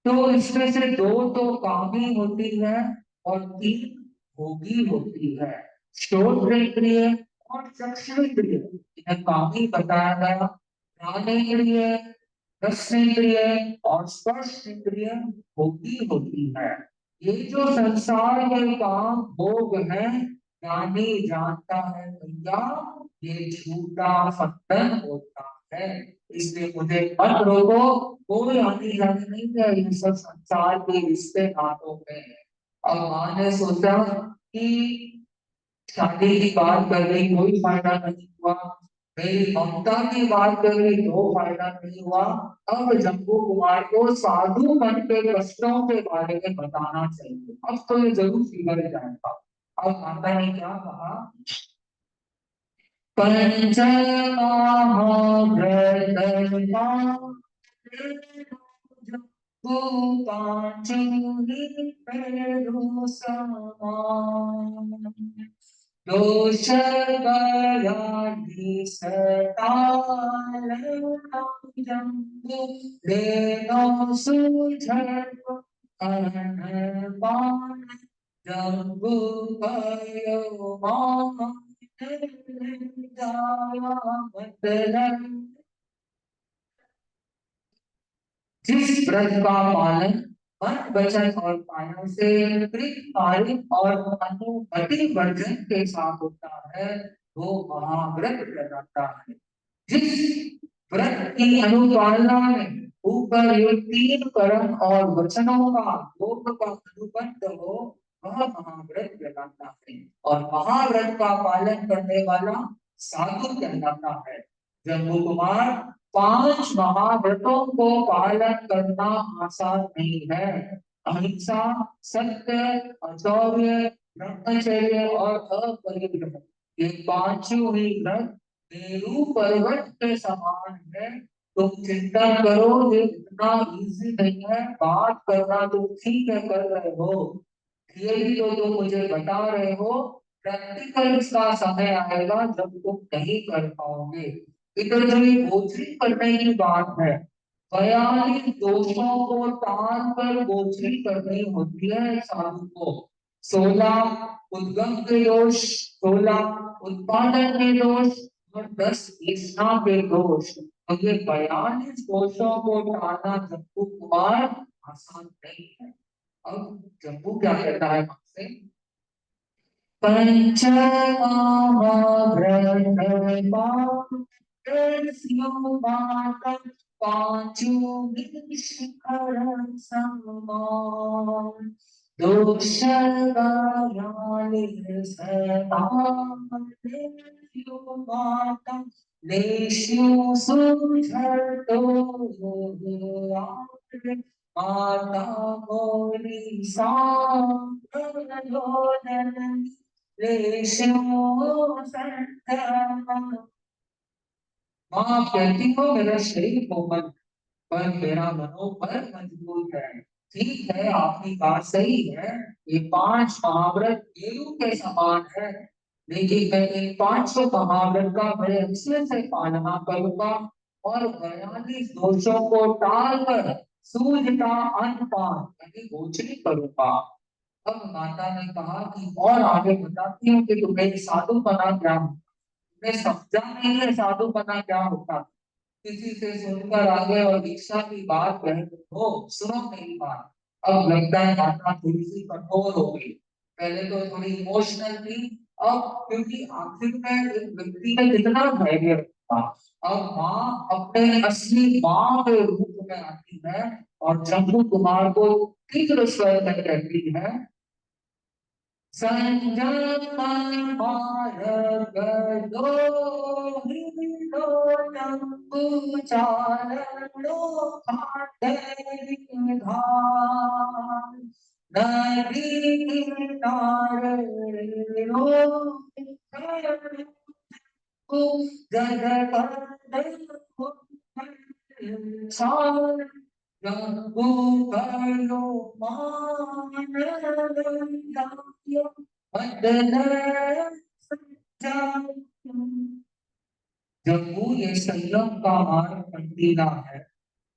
तो इसमें से 2 तो कामी होती है और 3 भोगी होती है। श्रोत्रेंद्रिय और चक्षुरेंद्रिय इन्हें काफी बताया गया। ज्ञानेंद्रिय, रसनेंद्रिय और स्पर्श इंद्रिय भोगी होती है। ये जो संसार के काम भोग है, ज्ञानी जानता है भैया ये झूठा फंदन होता है, इसलिए मुझे मत रोको। कोई आनी जानी नहीं है, ये सब संसार के रिश्ते नातों में है। अब माँ ने सोचा कि शादी की बात कर रही कोई फायदा नहीं हुआ, मेरी ममता की बात कर रही तो फायदा नहीं हुआ। अब जम्बू कुमार को साधु मन के कष्टों के बारे में बताना चाहिए, अब तो ये जरूर सुधर जाएगा। अब माता ने क्या कहा, पंच दोष बयानी सताल जम्बू लेनो सुझट करण पान जम्बू भयो मान जाया मतलब। जिस व्रत का पालन मन वचन और काया से कार्य और अनुमति वर्जन के साथ होता है वो महाव्रत कहलाता है। जिस व्रत की अनुपालना में ऊपर ये 3 कर्म और वचनों का योग का अनुबंध हो वह महाव्रत कहलाता है, और महाव्रत का पालन करने वाला साधु कहलाता है। जम्बू कुमार 5 महाव्रतों को पालन करना आसान नहीं है। अहिंसा, सत्य, अचौर्य, ब्रह्मचर्य और अपरिग्रह ये 5 ही व्रत मेरू पर्वत के समान है। तुम चिंता करो ये इतना इजी नहीं है, बात करना तुम ठीक है कर रहे हो, थियरी तो तुम मुझे बता रहे हो, प्रैक्टिकल का समय आएगा जब तुम नहीं कर पाओगे। इधर जो ये गोचरी करने की बात है, 42 दोषों को टाल कर गोचरी करनी होती है साधु को। 16 उद्गम के दोष, 16 उत्पादन के दोष और 10 तृष्णा के दोष। तो ये 42 दोषों को टालना जम्बू कुमार आसान नहीं है। अब जम्बू क्या कहता है हमसे, माता मोरी सांप्रलोदन माँ कहती हो मेरा शरीर कोमल पर मेरा मनोबल मजबूत है। ठीक है आपकी बात सही है, ये 5 महाव्रत गेरू के समान है, लेकिन मैं इन 500 महाव्रत का बड़े अच्छे से पालना करूंगा और 42 दोषों को टालकर सूझता अनपान यानी गोचरी करूंगा। अब माता ने कहा कि और आगे बताती हूँ कि तुम्हें साधु बना क्या होता, तुम्हें समझा नहीं है साधु बना क्या होता, किसी से सुनकर आगे और दीक्षा की बात कह हो, सुनो मेरी बात। अब लगता है माता थोड़ी सी कठोर हो गई, पहले तो थोड़ी इमोशनल थी, अब क्योंकि आखिर में एक व्यक्ति में कितना धैर्य था, अब माँ अपने असली माँ के रूप में आती है और जम्बू कुमार को तीव्र स्वर में कहती है, संजय मार्ग दो जम्बू चालो नदी किनारे जम्बू करो मान जम्बू ये संयम का मार्ग कंटीला है,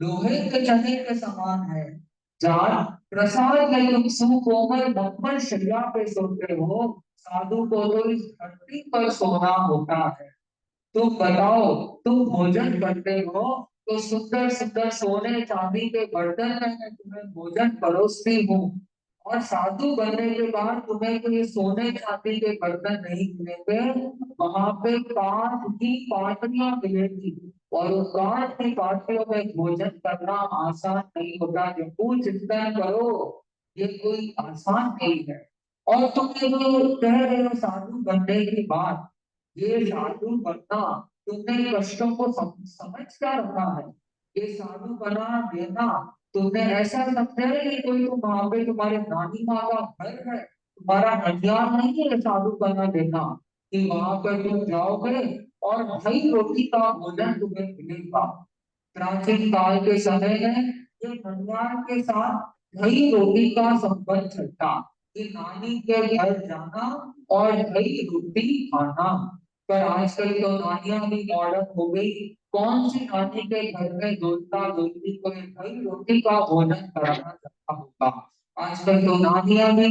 लोहे के चने के समान है, जान प्रसाद में तुम सुकोमल मखमल शैया पे सोते हो, साधु को तो इस धरती पर सोना होता है। तुम बताओ, तुम भोजन करते हो तो सुंदर सुंदर सोने चांदी के बर्तन में मैं तुम्हें भोजन परोसती हूँ, और साधु बनने के बाद तुम्हें तो ये सोने चांदी के बर्तन नहीं मिलेंगे, वहां पे कांच की पाटलियां मिलेंगी, और उस कांच की पाटलियों में भोजन करना आसान नहीं होता। जब चिंतन करो, ये कोई आसान नहीं है। और तुम ये जो कह रहे हो साधु बनने की बात, ये साधु बनना तुमने कष्टों को समझ क्या रखा है? ये साधु बना देना तुमने ऐसा समझा है कि कोई तुम वहां पे तुम्हारे नानी माँ का घर है, तुम्हारा हथियार नहीं है साधु बना देना, कि वहां पर तुम जाओगे और भाई रोटी का भोजन तुम्हें मिलेगा। प्राचीन काल के समय में ये भगवान के साथ दही रोटी का संबंध चलता, कि नानी के घर जाना और दही रोटी खाना। पर आजकल तो नानियां भी मॉडर्न हो गई, कौन सी नानी के घर में दोस्ता दोस्ती को ये दही रोटी का भोजन कराना चाहता होगा। आजकल तो नानियां भी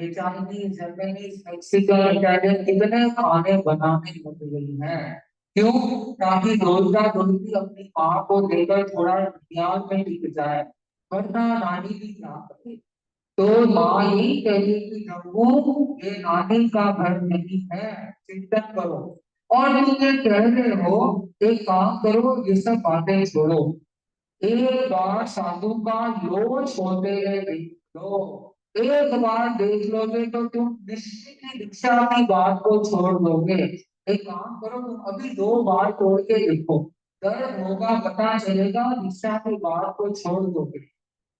चाइनीज, जापानीज, मैक्सिकन, इटालियन कितने खाने बनाने लग गई हैं। क्यों? ताकि रोजगार रोटी अपनी माँ को देकर थोड़ा ज्ञान में टिक जाए, वरना नानी भी क्या करे। तो माँ यही कहती कि जम्मू ये नानी का घर नहीं है, चिंतन करो। और तुम ये कह रहे हो, एक काम करो, ये सब बातें छोड़ो, एक बार साधु का लोच होते हुए देख लो। एक बार देख लोगे तो तुम निश्चित ही दीक्षा की बात को छोड़ दोगे। एक काम करो, तुम अभी 2 बार तोड़ के देखो, दर्द होगा, पता चलेगा, दीक्षा की बात को छोड़ दोगे।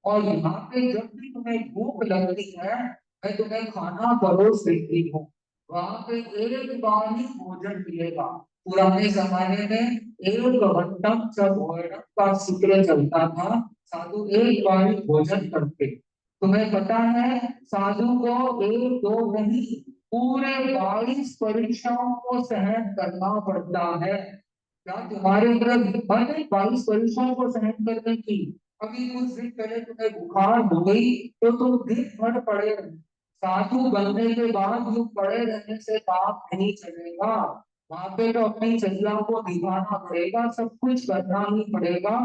और यहाँ पे जब भी तुम्हें भूख लगती है, मैं तुम्हें खाना परोस देती हूँ, वहां पे एक बार ही भोजन मिलेगा। पुराने जमाने में एक वंटम जब वर्णम का सूत्र चलता था, साधु एक बार ही भोजन करते। तुम्हें पता है, साधु को एक दो नहीं, पूरे 22 परीक्षाओं को सहन करना पड़ता है। क्या तुम्हारे अंदर हिम्मत है 22 परीक्षाओं को सहन करने की? अभी कुछ दिन पहले तुम्हें बुखार हो गई तो तुम दिन भर पड़े रहे। साधु बनने के बाद यूं पड़े रहने से काम नहीं चलेगा, वहां पे तो अपनी चर्या को निभाना पड़ेगा, सब कुछ करना ही पड़ेगा।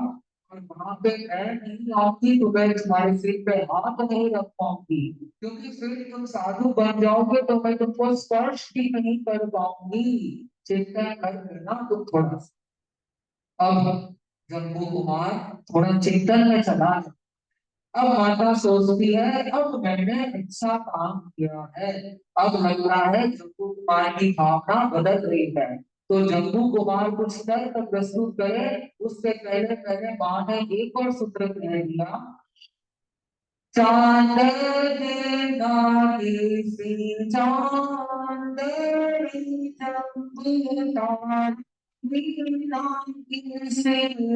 और वहां पे मैं नहीं आऊंगी तो मैं तुम्हारे सिर पे हाथ नहीं रख पाऊंगी, क्योंकि फिर तुम साधु बन जाओगे तो मैं तुमको स्पर्श भी नहीं कर पाऊंगी। चिंता कर लेना तुम थोड़ा सा। अब जम्बू कुमार थोड़ा चिंतन में चला है। अब माता सोचती है, अब मैंने अच्छा काम किया है, अब लग रहा है जम्बू कुमार की भावना बदल रही है। तो जम्बू कुमार कुछ तर्क प्रस्तुत करे, उससे पहले पहले माँ ने एक और सूत्र कह दिया। चांदना सी चांदनी जम्बू मीना की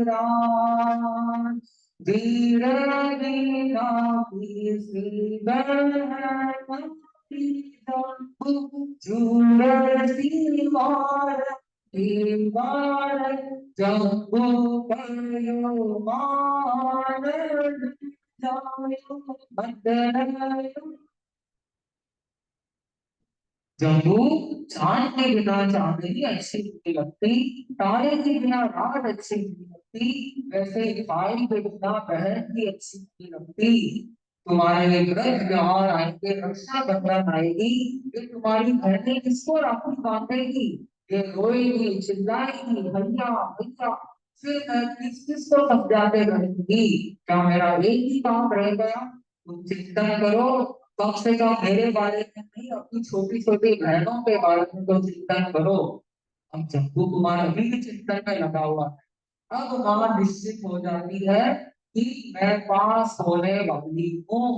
रात, वीर वीना की बहन जम्बू दीवार दीवार जम्बू कयो मान जम्बू चांद के बिना चांदनी अच्छी नहीं लगती, तारे के बिना रात अच्छी नहीं लगती, वैसे भाई के बिना बहन भी अच्छी नहीं लगती। तुम्हारे व्रत त्योहार आएंगे, रक्षाबंधन आएगी, ये तुम्हारी बहनें किसको राखी बांधेगी? ये रोएगी, चिल्लाएगी, भैया भैया। फिर मैं किस किस को समझाते रहूंगी? क्या मेरा एक ही काम रह गया? तुम चिंतन करो, कम से कम मेरे बारे में नहीं, अपनी छोटी छोटी बहनों के बारे में तो चिंतन करो। अब जम्बू कुमार अभी भी चिंतन में लगा हुआ है। अब मां निश्चित हो जाती है कि मैं पास होने वाली हूँ,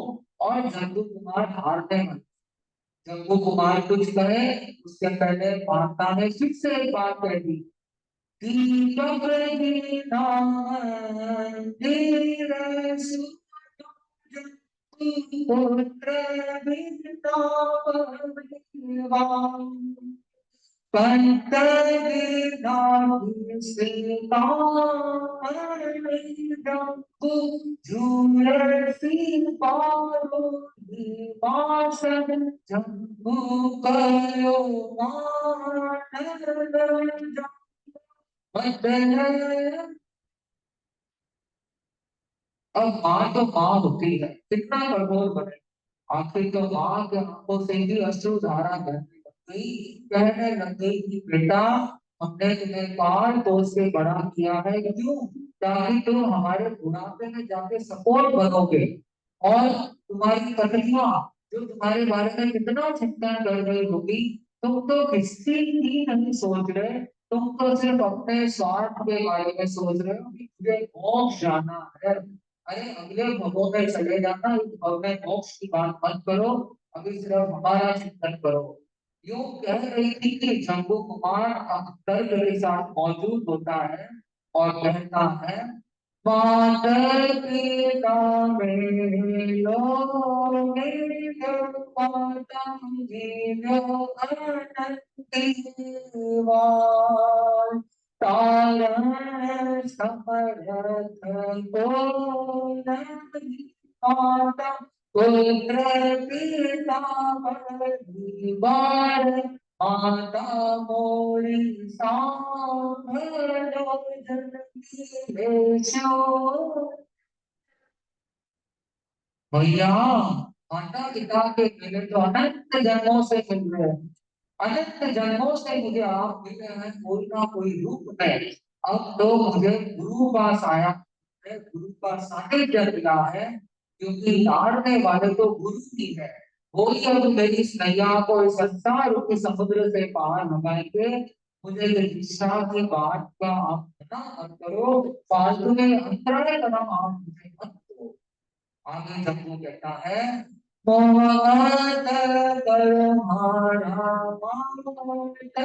और जम्बू कुमार हारने वाले। जम्बू कुमार कुछ कहे उससे पहले माता ने फिर से एक बात कह दी कि कब बिना मंदिर पुत्र बिना परिवार, अब माँ तो माँ होती है, कितना कठोर बने, आखिर तो माँ के आंखों से ही अश्रु धारा बहने लग गई, कहने लग गई कि बेटा, हमने तुम्हें पाल पोस के बड़ा किया है, क्यों? ताकि तुम हमारे बुढ़ापे में जाके सपोर्ट बनोगे, और तुम्हारी पत्नियां जो तुम्हारे बारे में कितना चिंता कर रही होगी, तुम तो किसी की नहीं सोच रहे, तुम तो सिर्फ अपने स्वार्थ के बारे में सोच रहे हो कि मुझे मोक्ष जाना है। अरे अगले भवों में चले जाना, इस भव में मोक्ष की बात मत करो, अभी सिर्फ हमारा चिंतन करो। यूं कह रही थी कि जम्बू कुमार अख्तर के साथ मौजूद होता है और कहता है, माता पिता मेलो माता जीवो अनंतिवाल तारण समर्थ को नहीं माता पुत्र पिता परिवार माता मोरी सांभलो जननी लेशो। भैया, माता पिता के मिले तो अनंत जन्मों से मिल रहे हैं, अनंत जन्मों से मुझे आप मिले हैं कोई ना कोई रूप में। अब तो मुझे गुरु पास आया है, गुरु का सानिध्य मिला है, क्योंकि तारने वाले तो गुरु ही है। वो ही अब मेरी इस नैया को इस संसार रूपी समुद्र से पार लगाएंगे। मुझे दीक्षा की बात का आप ना मत करो, फालतू में अंतराय करम आप मुझे मत दो। आगे जब वो कहता है, मोहम्मद करमारा मोहम्मद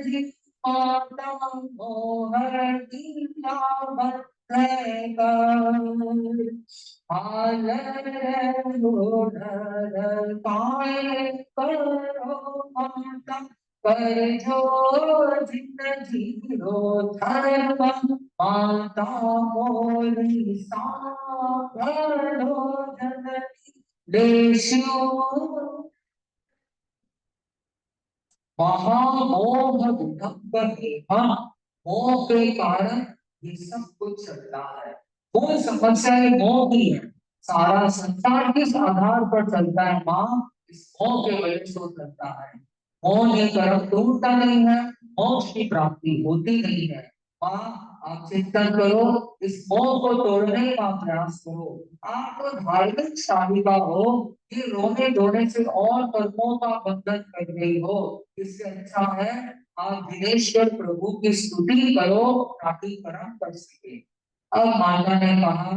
जी माता मोहर दीना बनेगा हालर लोडर पाए करो माता कर जो जिन जीरो धर्म माता मोरी सांभलो जननी लेशो। महामोह विडंबन हेमा, मोह के कारण ये सब कुछ चलता है। कौन समस्या है? मोह ही है। सारा संसार किस आधार पर चलता है माँ? इस मोह के वजह से चलता है। मोह ने कर्म टूटता नहीं है, मोक्ष की प्राप्ति होती नहीं है। माँ, आप चिंतन करो, इस मोह को तोड़ने का प्रयास करो। आप तो धार्मिक साधिका हो, ये रोने धोने से और कर्मों का बंधन कर रही हो। इससे अच्छा है आप दिनेश्वर प्रभु की स्तुति करो ताकि कर्म कर सके। अब माता ने कहा,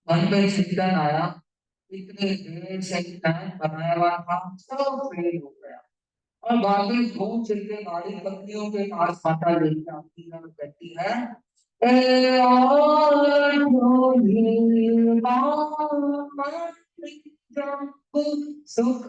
मन में चिंतन आया, इतनी देर से प्लान बनाया हुआ था, सब फेल हो गया। और बाकी घूम फिर के हमारी पत्नियों के पास माता लेके आती है और कहती है, ए और ढोली मामा जब सुख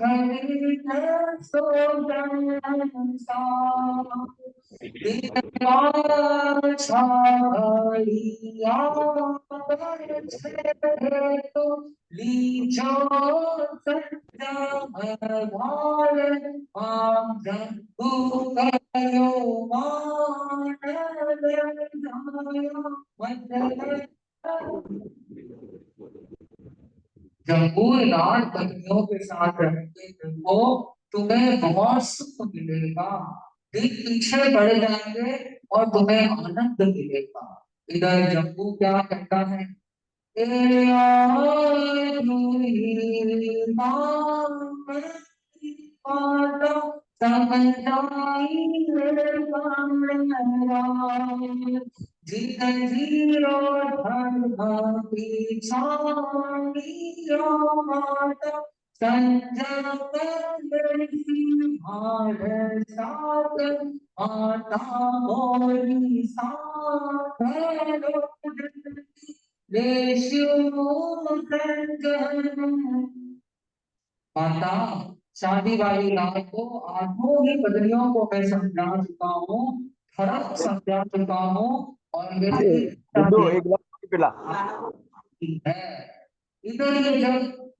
लीजो भाल आम जंतु करो जम्बू लाल पत्नियों के साथ रहेंगे तुमको, तुम्हें बहुत सुख मिलेगा, दिन पीछे बढ़ जाएंगे और तुम्हें आनंद मिलेगा। इधर जम्बू क्या कहता है, माता मोरी माता, शादी वाली रात को आठों ही पत्नियों को मैं समझा चुका हूँ, धर्म समझा चुका हूँ, और मेरी एक गिलास पानी पिला। है। इधर ये जब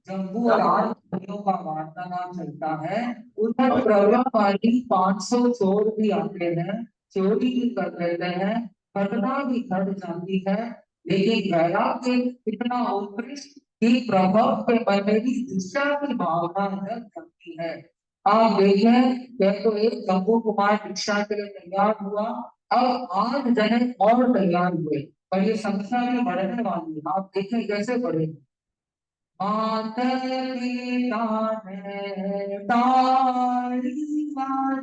जम्बू और आठ पत्नियों का वार्तालाप चलता है, उधर प्रभावशाली 500 चोर भी आते हैं, चोरी भी कर लेते हैं, घटना भी घट जाती है, लेकिन वैराग्य इतना उत्कृष्ट कि प्रभाव के मन में भी दिशा की भावना जग जाती है। आप देखें, यह तो एक जम्बू कुमार दीक्षा के लिए तैयार हुआ, अब 8 जने और तैयार हुए, और ये संख्या भी बढ़ने वाली है। आप देखें कैसे बढ़ेगी। माता पिता ने तारी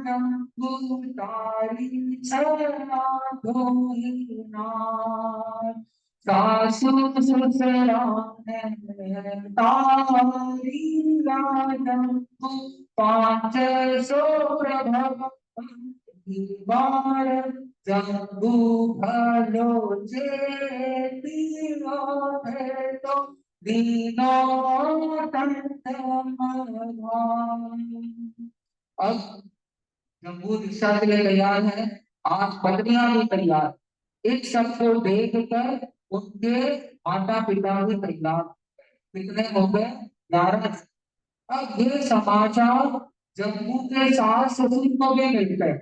जम्बू तारी छला धोई नार, सासु ससुरा ने तारी जम्बू 500 प्रभव बार, जम्बू भलो चेतियो है तो अब जम्बू दीक्षा के लिए तैयार है, 8 पत्नियां भी तैयार, इस सब को देखकर उनके माता पिता भी तैयार। कितने हो गए? 11। अब ये समाचार जम्बू के सास ससुर को भी मिलता है।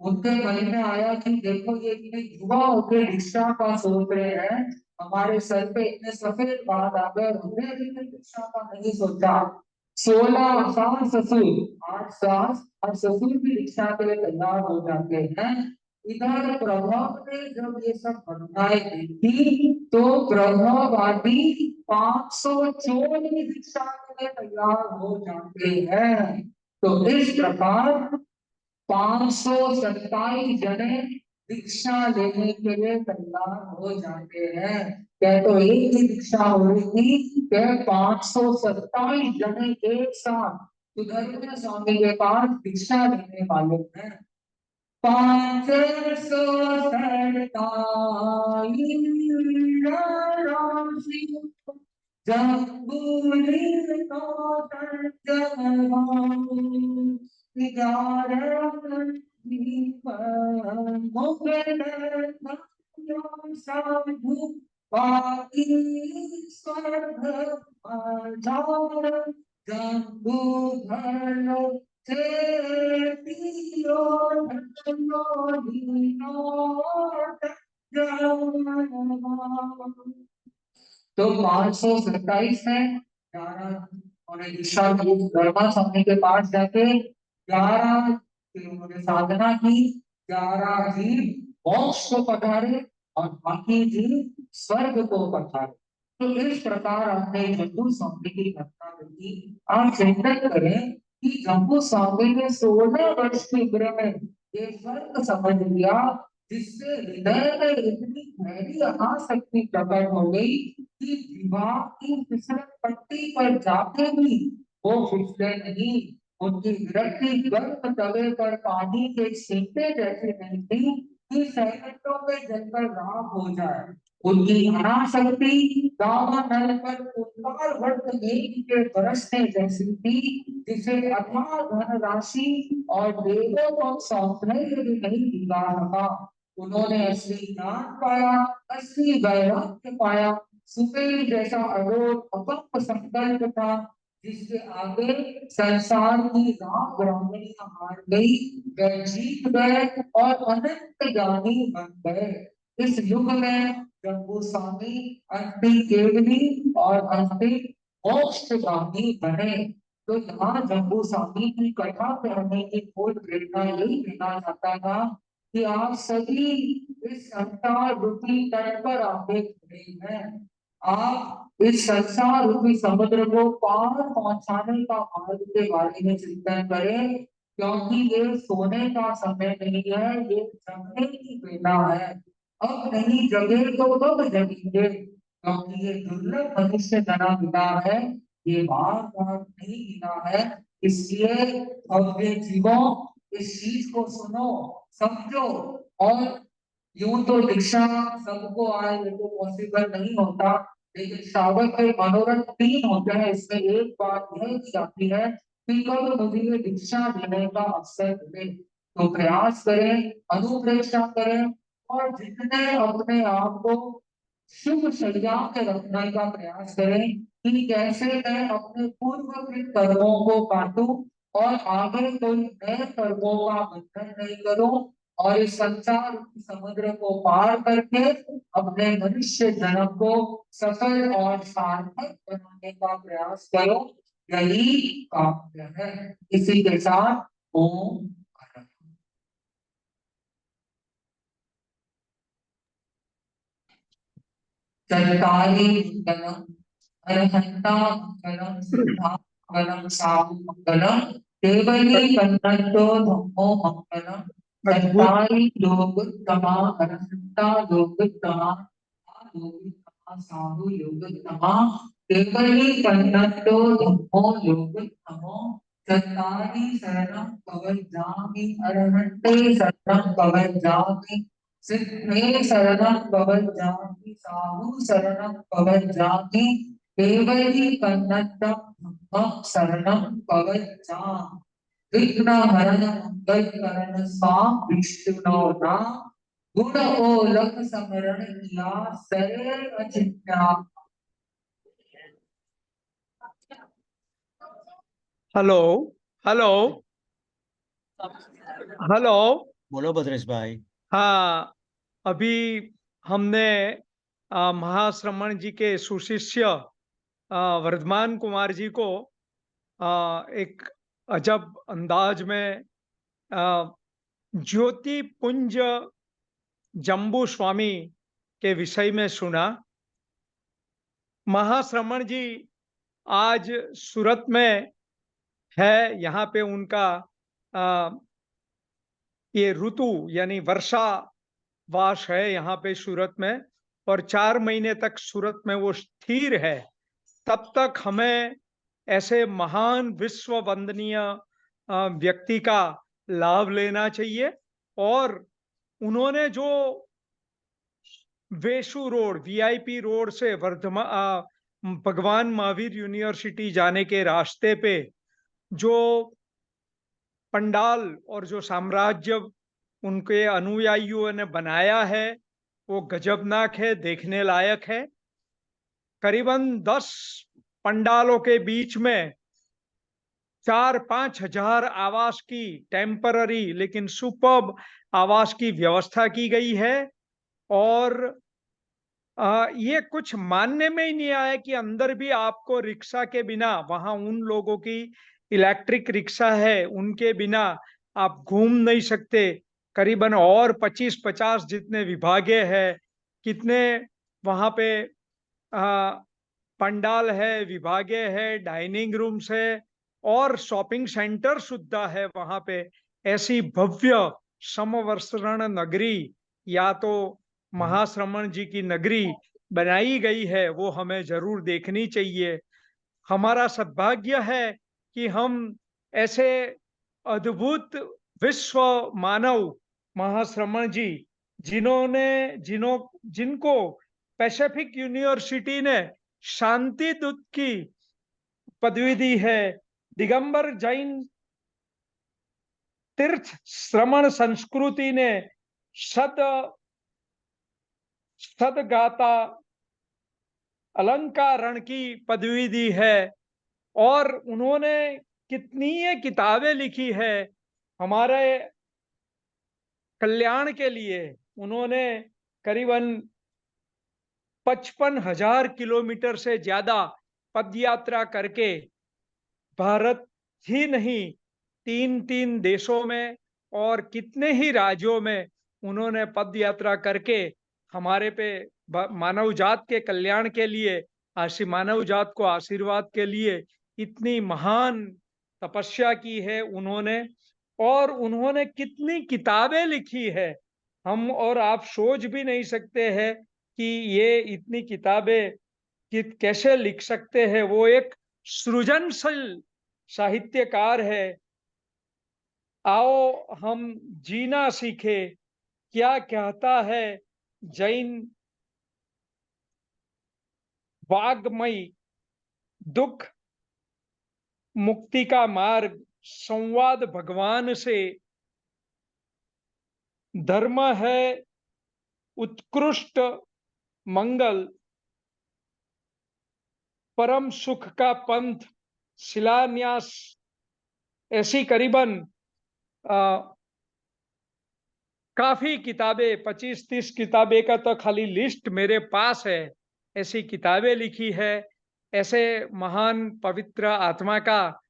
उनके मन में आया कि देखो ये इतने युवा होकर दीक्षा का सोच रहे हैं, हमारे सर पे इतने सफेद बाल आ गए, हमने अभी तक दीक्षा का नहीं सोचा। 16 सास ससुर, 8 सास और ससुर भी दीक्षा के लिए तैयार हो जाते हैं। इधर प्रभाव ने जब ये सब घटनाएं देखी तो प्रभाववादी 500 चोर भी दीक्षा के लिए तैयार हो जाते हैं। तो इस प्रकार 527 जने दीक्षा लेने के लिए तैयार हो जाते हैं। क्या तो एक ही दीक्षा हो रही थी, क्या 527 जने एक साथ सुधर्म स्वामी के पास दीक्षा लेने वाले हैं। 527 जम्बूरी तो साधु बाकी स्वर्ग जम्बू भलो तो 527 है। 11 उन्होंने दीक्षा की, ब्रह्मा स्वामी के पास जाके 11 फिर उन्होंने साधना की, 11 जीव मोक्ष को पधारे और बाकी जीव स्वर्ग को पधारे। तो इस प्रकार हमने जम्बू स्वामी की घटना देखी। आप चिंतन करें कि जम्बू स्वामी ने 16 वर्ष की उम्र में ये फर्क समझ लिया, जिससे हृदय में इतनी गहरी आसक्ति प्रकट हो गई कि विवाह की फिसलन पट्टी पर जाके भी वो फिसले नहीं। उनकी विरक्ति गर्म तवे पर पानी के छींटे जैसे नहीं थी कि सेकंडों में जलकर राख हो जाए। उनकी अनासक्ति दावानल पर उत्ताल वर्त मेघ के बरसने जैसी थी, जिसे अथाह धन राशि और देवों को सौंपने भी नहीं दिया था। उन्होंने असली ज्ञान पाया, असली वैराग्य पाया, सुमेर जैसा अडोल अकम्प संकल्प था, जिसके आगे संसार की राम ब्राह्मणियां हार गई, वह जीत गए और अनंत ज्ञानी बन गए। इस युग में जम्बू स्वामी अंतिम केवली और अंतिम मोक्षगामी बने। तो यहाँ जम्बू स्वामी की कथा कहने की मूल प्रेरणा यही देना चाहता था कि आप सभी इस संसार रूपी तट पर आके खड़े हैं। आप इस संसार रूपी समुद्र को पार पहुंचाने का मार्ग के बारे में चिंतन करें, क्योंकि ये सोने का समय नहीं है, ये जगने की बेला है। अब नहीं जगे तो कब जगेंगे, क्योंकि ये दुर्लभ मनुष्य जना मिला है, ये बार बार नहीं मिला है। इसलिए अब ये जीवों, इस चीज को सुनो, समझो। और यूं तो दीक्षा सबको आए ये तो पॉसिबल नहीं होता, लेकिन श्रावक के मनोरथ 3 होते हैं। इसमें एक बात यह की जाती है कि कब मुझे दीक्षा लेने का अवसर मिले, तो प्रयास करें, अनुप्रेक्षा करें और जितने अपने आप को शुभ सजा के रखने का प्रयास करें कि कैसे मैं अपने पूर्वकृत कर्मों को काटूं और आगे कोई नए कर्मों का बंधन नहीं करूं और इस संसार रूपी समुद्र को पार करके अपने मनुष्य जन्म को सफल और सार्थक बनाने का प्रयास करो, यही काम्य है। इसी के साथ ओम चरकारी मंगलम, अरहंता मंगलम, सिद्धा मंगलम, साहु मंगलम, केवली कन्नडो धम्मो मंगलम, अद्भुत। चरकारी योगोत्तमा, अरहंता योगोत्तमा, योगोत्तमा, साहु योगोत्तमा, केवली कन्नडो धम्मो योगोत्तमो, चरकारी शरणम कवचामि, अरहंते शरणम कवचामि, सिद्धे शरणं कवचामि, साहु शरणं कवचामि, केवली कन्नडं धम्मं शरणं कवचामि। विघ्नहरण मंगलकरण स्वाम विष्णु नाम, गुण ओलख समरण किया सरे अचिंत्या। Hello hello hello. बोलो भद्रेश भाई। हाँ, अभी हमने महाश्रमण जी के सुशिष्य वर्धमान कुमार जी को एक अजब अंदाज में ज्योति पुंज जम्बू स्वामी के विषय में सुना। महाश्रमण जी आज सूरत में है, यहाँ पे उनका ये ऋतु यानी वर्षा वास है यहाँ पे सूरत में, और 4 महीने तक सूरत में वो स्थिर है। तब तक हमें ऐसे महान विश्व वंदनीय व्यक्ति का लाभ लेना चाहिए। और उन्होंने जो वेशु रोड, वीआईपी रोड से भगवान महावीर यूनिवर्सिटी जाने के रास्ते पे जो पंडाल और जो साम्राज्य उनके अनुयायियों ने बनाया है, वो गजबनाक है, देखने लायक है। करीबन 10 पंडालों के बीच में 4-5 हजार आवास की टेम्पररी लेकिन सुपर्ब आवास की व्यवस्था की गई है। और ये कुछ मानने में ही नहीं आया कि अंदर भी आपको रिक्शा के बिना, वहां उन लोगों की इलेक्ट्रिक रिक्शा है, उनके बिना आप घूम नहीं सकते। करीबन और 25-50 जितने विभागे हैं, कितने वहां पे पंडाल है, विभागे है, डाइनिंग रूम्स है और शॉपिंग सेंटर सुद्धा है वहां पे। ऐसी भव्य समवर्षण नगरी या तो महाश्रमण जी की नगरी बनाई गई है, वो हमें जरूर देखनी चाहिए। हमारा सद्भाग्य है कि हम ऐसे अद्भुत विश्व मानव महाश्रमण जी, जिनको पैसिफिक यूनिवर्सिटी ने शांति दूत की पदवी दी है, दिगंबर जैन तीर्थ श्रमण संस्कृति ने सदगाता अलंकारण की पदवी दी है। और उन्होंने कितनी ये किताबें लिखी है हमारे कल्याण के लिए। उन्होंने करीबन 55,000 किलोमीटर से ज्यादा पदयात्रा करके भारत ही नहीं, 3 देशों में और कितने ही राज्यों में उन्होंने पदयात्रा करके हमारे पे मानव जात के कल्याण के लिए, मानव जात को आशीर्वाद के लिए इतनी महान तपस्या की है उन्होंने। और उन्होंने कितनी किताबें लिखी है, हम और आप सोच भी नहीं सकते हैं कि ये इतनी किताबें कैसे लिख सकते हैं। वो एक सृजनशील साहित्यकार है। आओ हम जीना सीखे, क्या कहता है जैन वाग्मय, दुख मुक्ति का मार्ग, संवाद भगवान से, धर्म है उत्कृष्ट मंगल, परम सुख का पंथ, शिलान्यास, ऐसी करीबन काफी किताबें, 25-30 किताबें का तो खाली लिस्ट मेरे पास है, ऐसी किताबें लिखी है। ऐसे महान पवित्र आत्मा का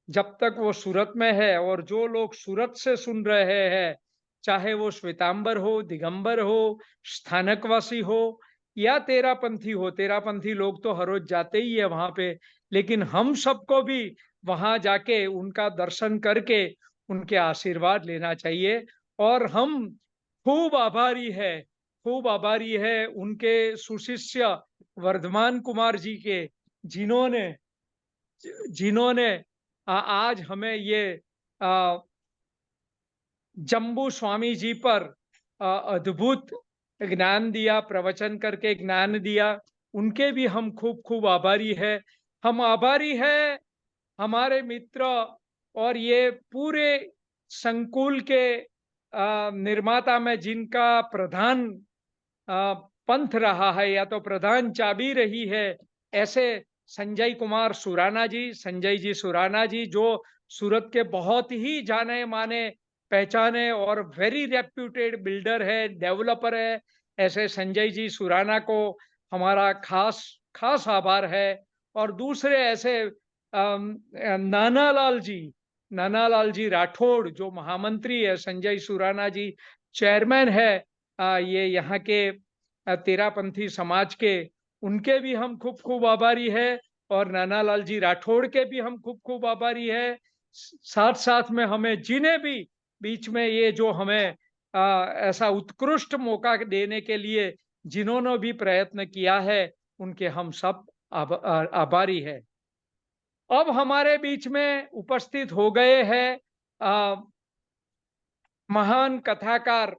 जब तक वो सूरत में है, और जो लोग सूरत से सुन रहे हैं, चाहे वो श्वेतांबर हो, दिगंबर हो, स्थानकवासी हो या तेरापंथी हो, तेरापंथी लोग तो हर रोज जाते ही है वहां पे, लेकिन हम सबको भी वहां जाके उनका दर्शन करके उनके आशीर्वाद लेना चाहिए। और हम खूब आभारी है उनके सुशिष्य वर्धमान कुमार जी के, जिन्होंने जिन्होंने आज हमें ये जम्बू स्वामी जी पर अद्भुत ज्ञान दिया, प्रवचन करके ज्ञान दिया। उनके भी हम खूब खूब आभारी है। हम आभारी है हमारे मित्र और ये पूरे संकुल के निर्माता में जिनका प्रधान पंथ रहा है या तो प्रधान चाबी रही है, ऐसे संजय कुमार सुराना जी, संजय जी सुराना जी, जो सूरत के बहुत ही जाने माने पहचाने और वेरी रेप्यूटेड बिल्डर है, डेवलपर है। ऐसे संजय जी सुराना को हमारा खास खास आभार है। और दूसरे ऐसे नानालाल जी राठौड़, जो महामंत्री है, संजय सुराना जी चेयरमैन है ये यहाँ के तेरापंथी समाज के, उनके भी हम खूब खूब आभारी है। और नानालाल जी राठौड़ के भी हम खूब खूब आभारी है। साथ साथ में हमें जिन्हें भी बीच में ये जो हमें ऐसा उत्कृष्ट मौका देने के लिए जिन्होंने भी प्रयत्न किया है, उनके हम सब आभारी है। अब हमारे बीच में उपस्थित हो गए हैं महान कथाकार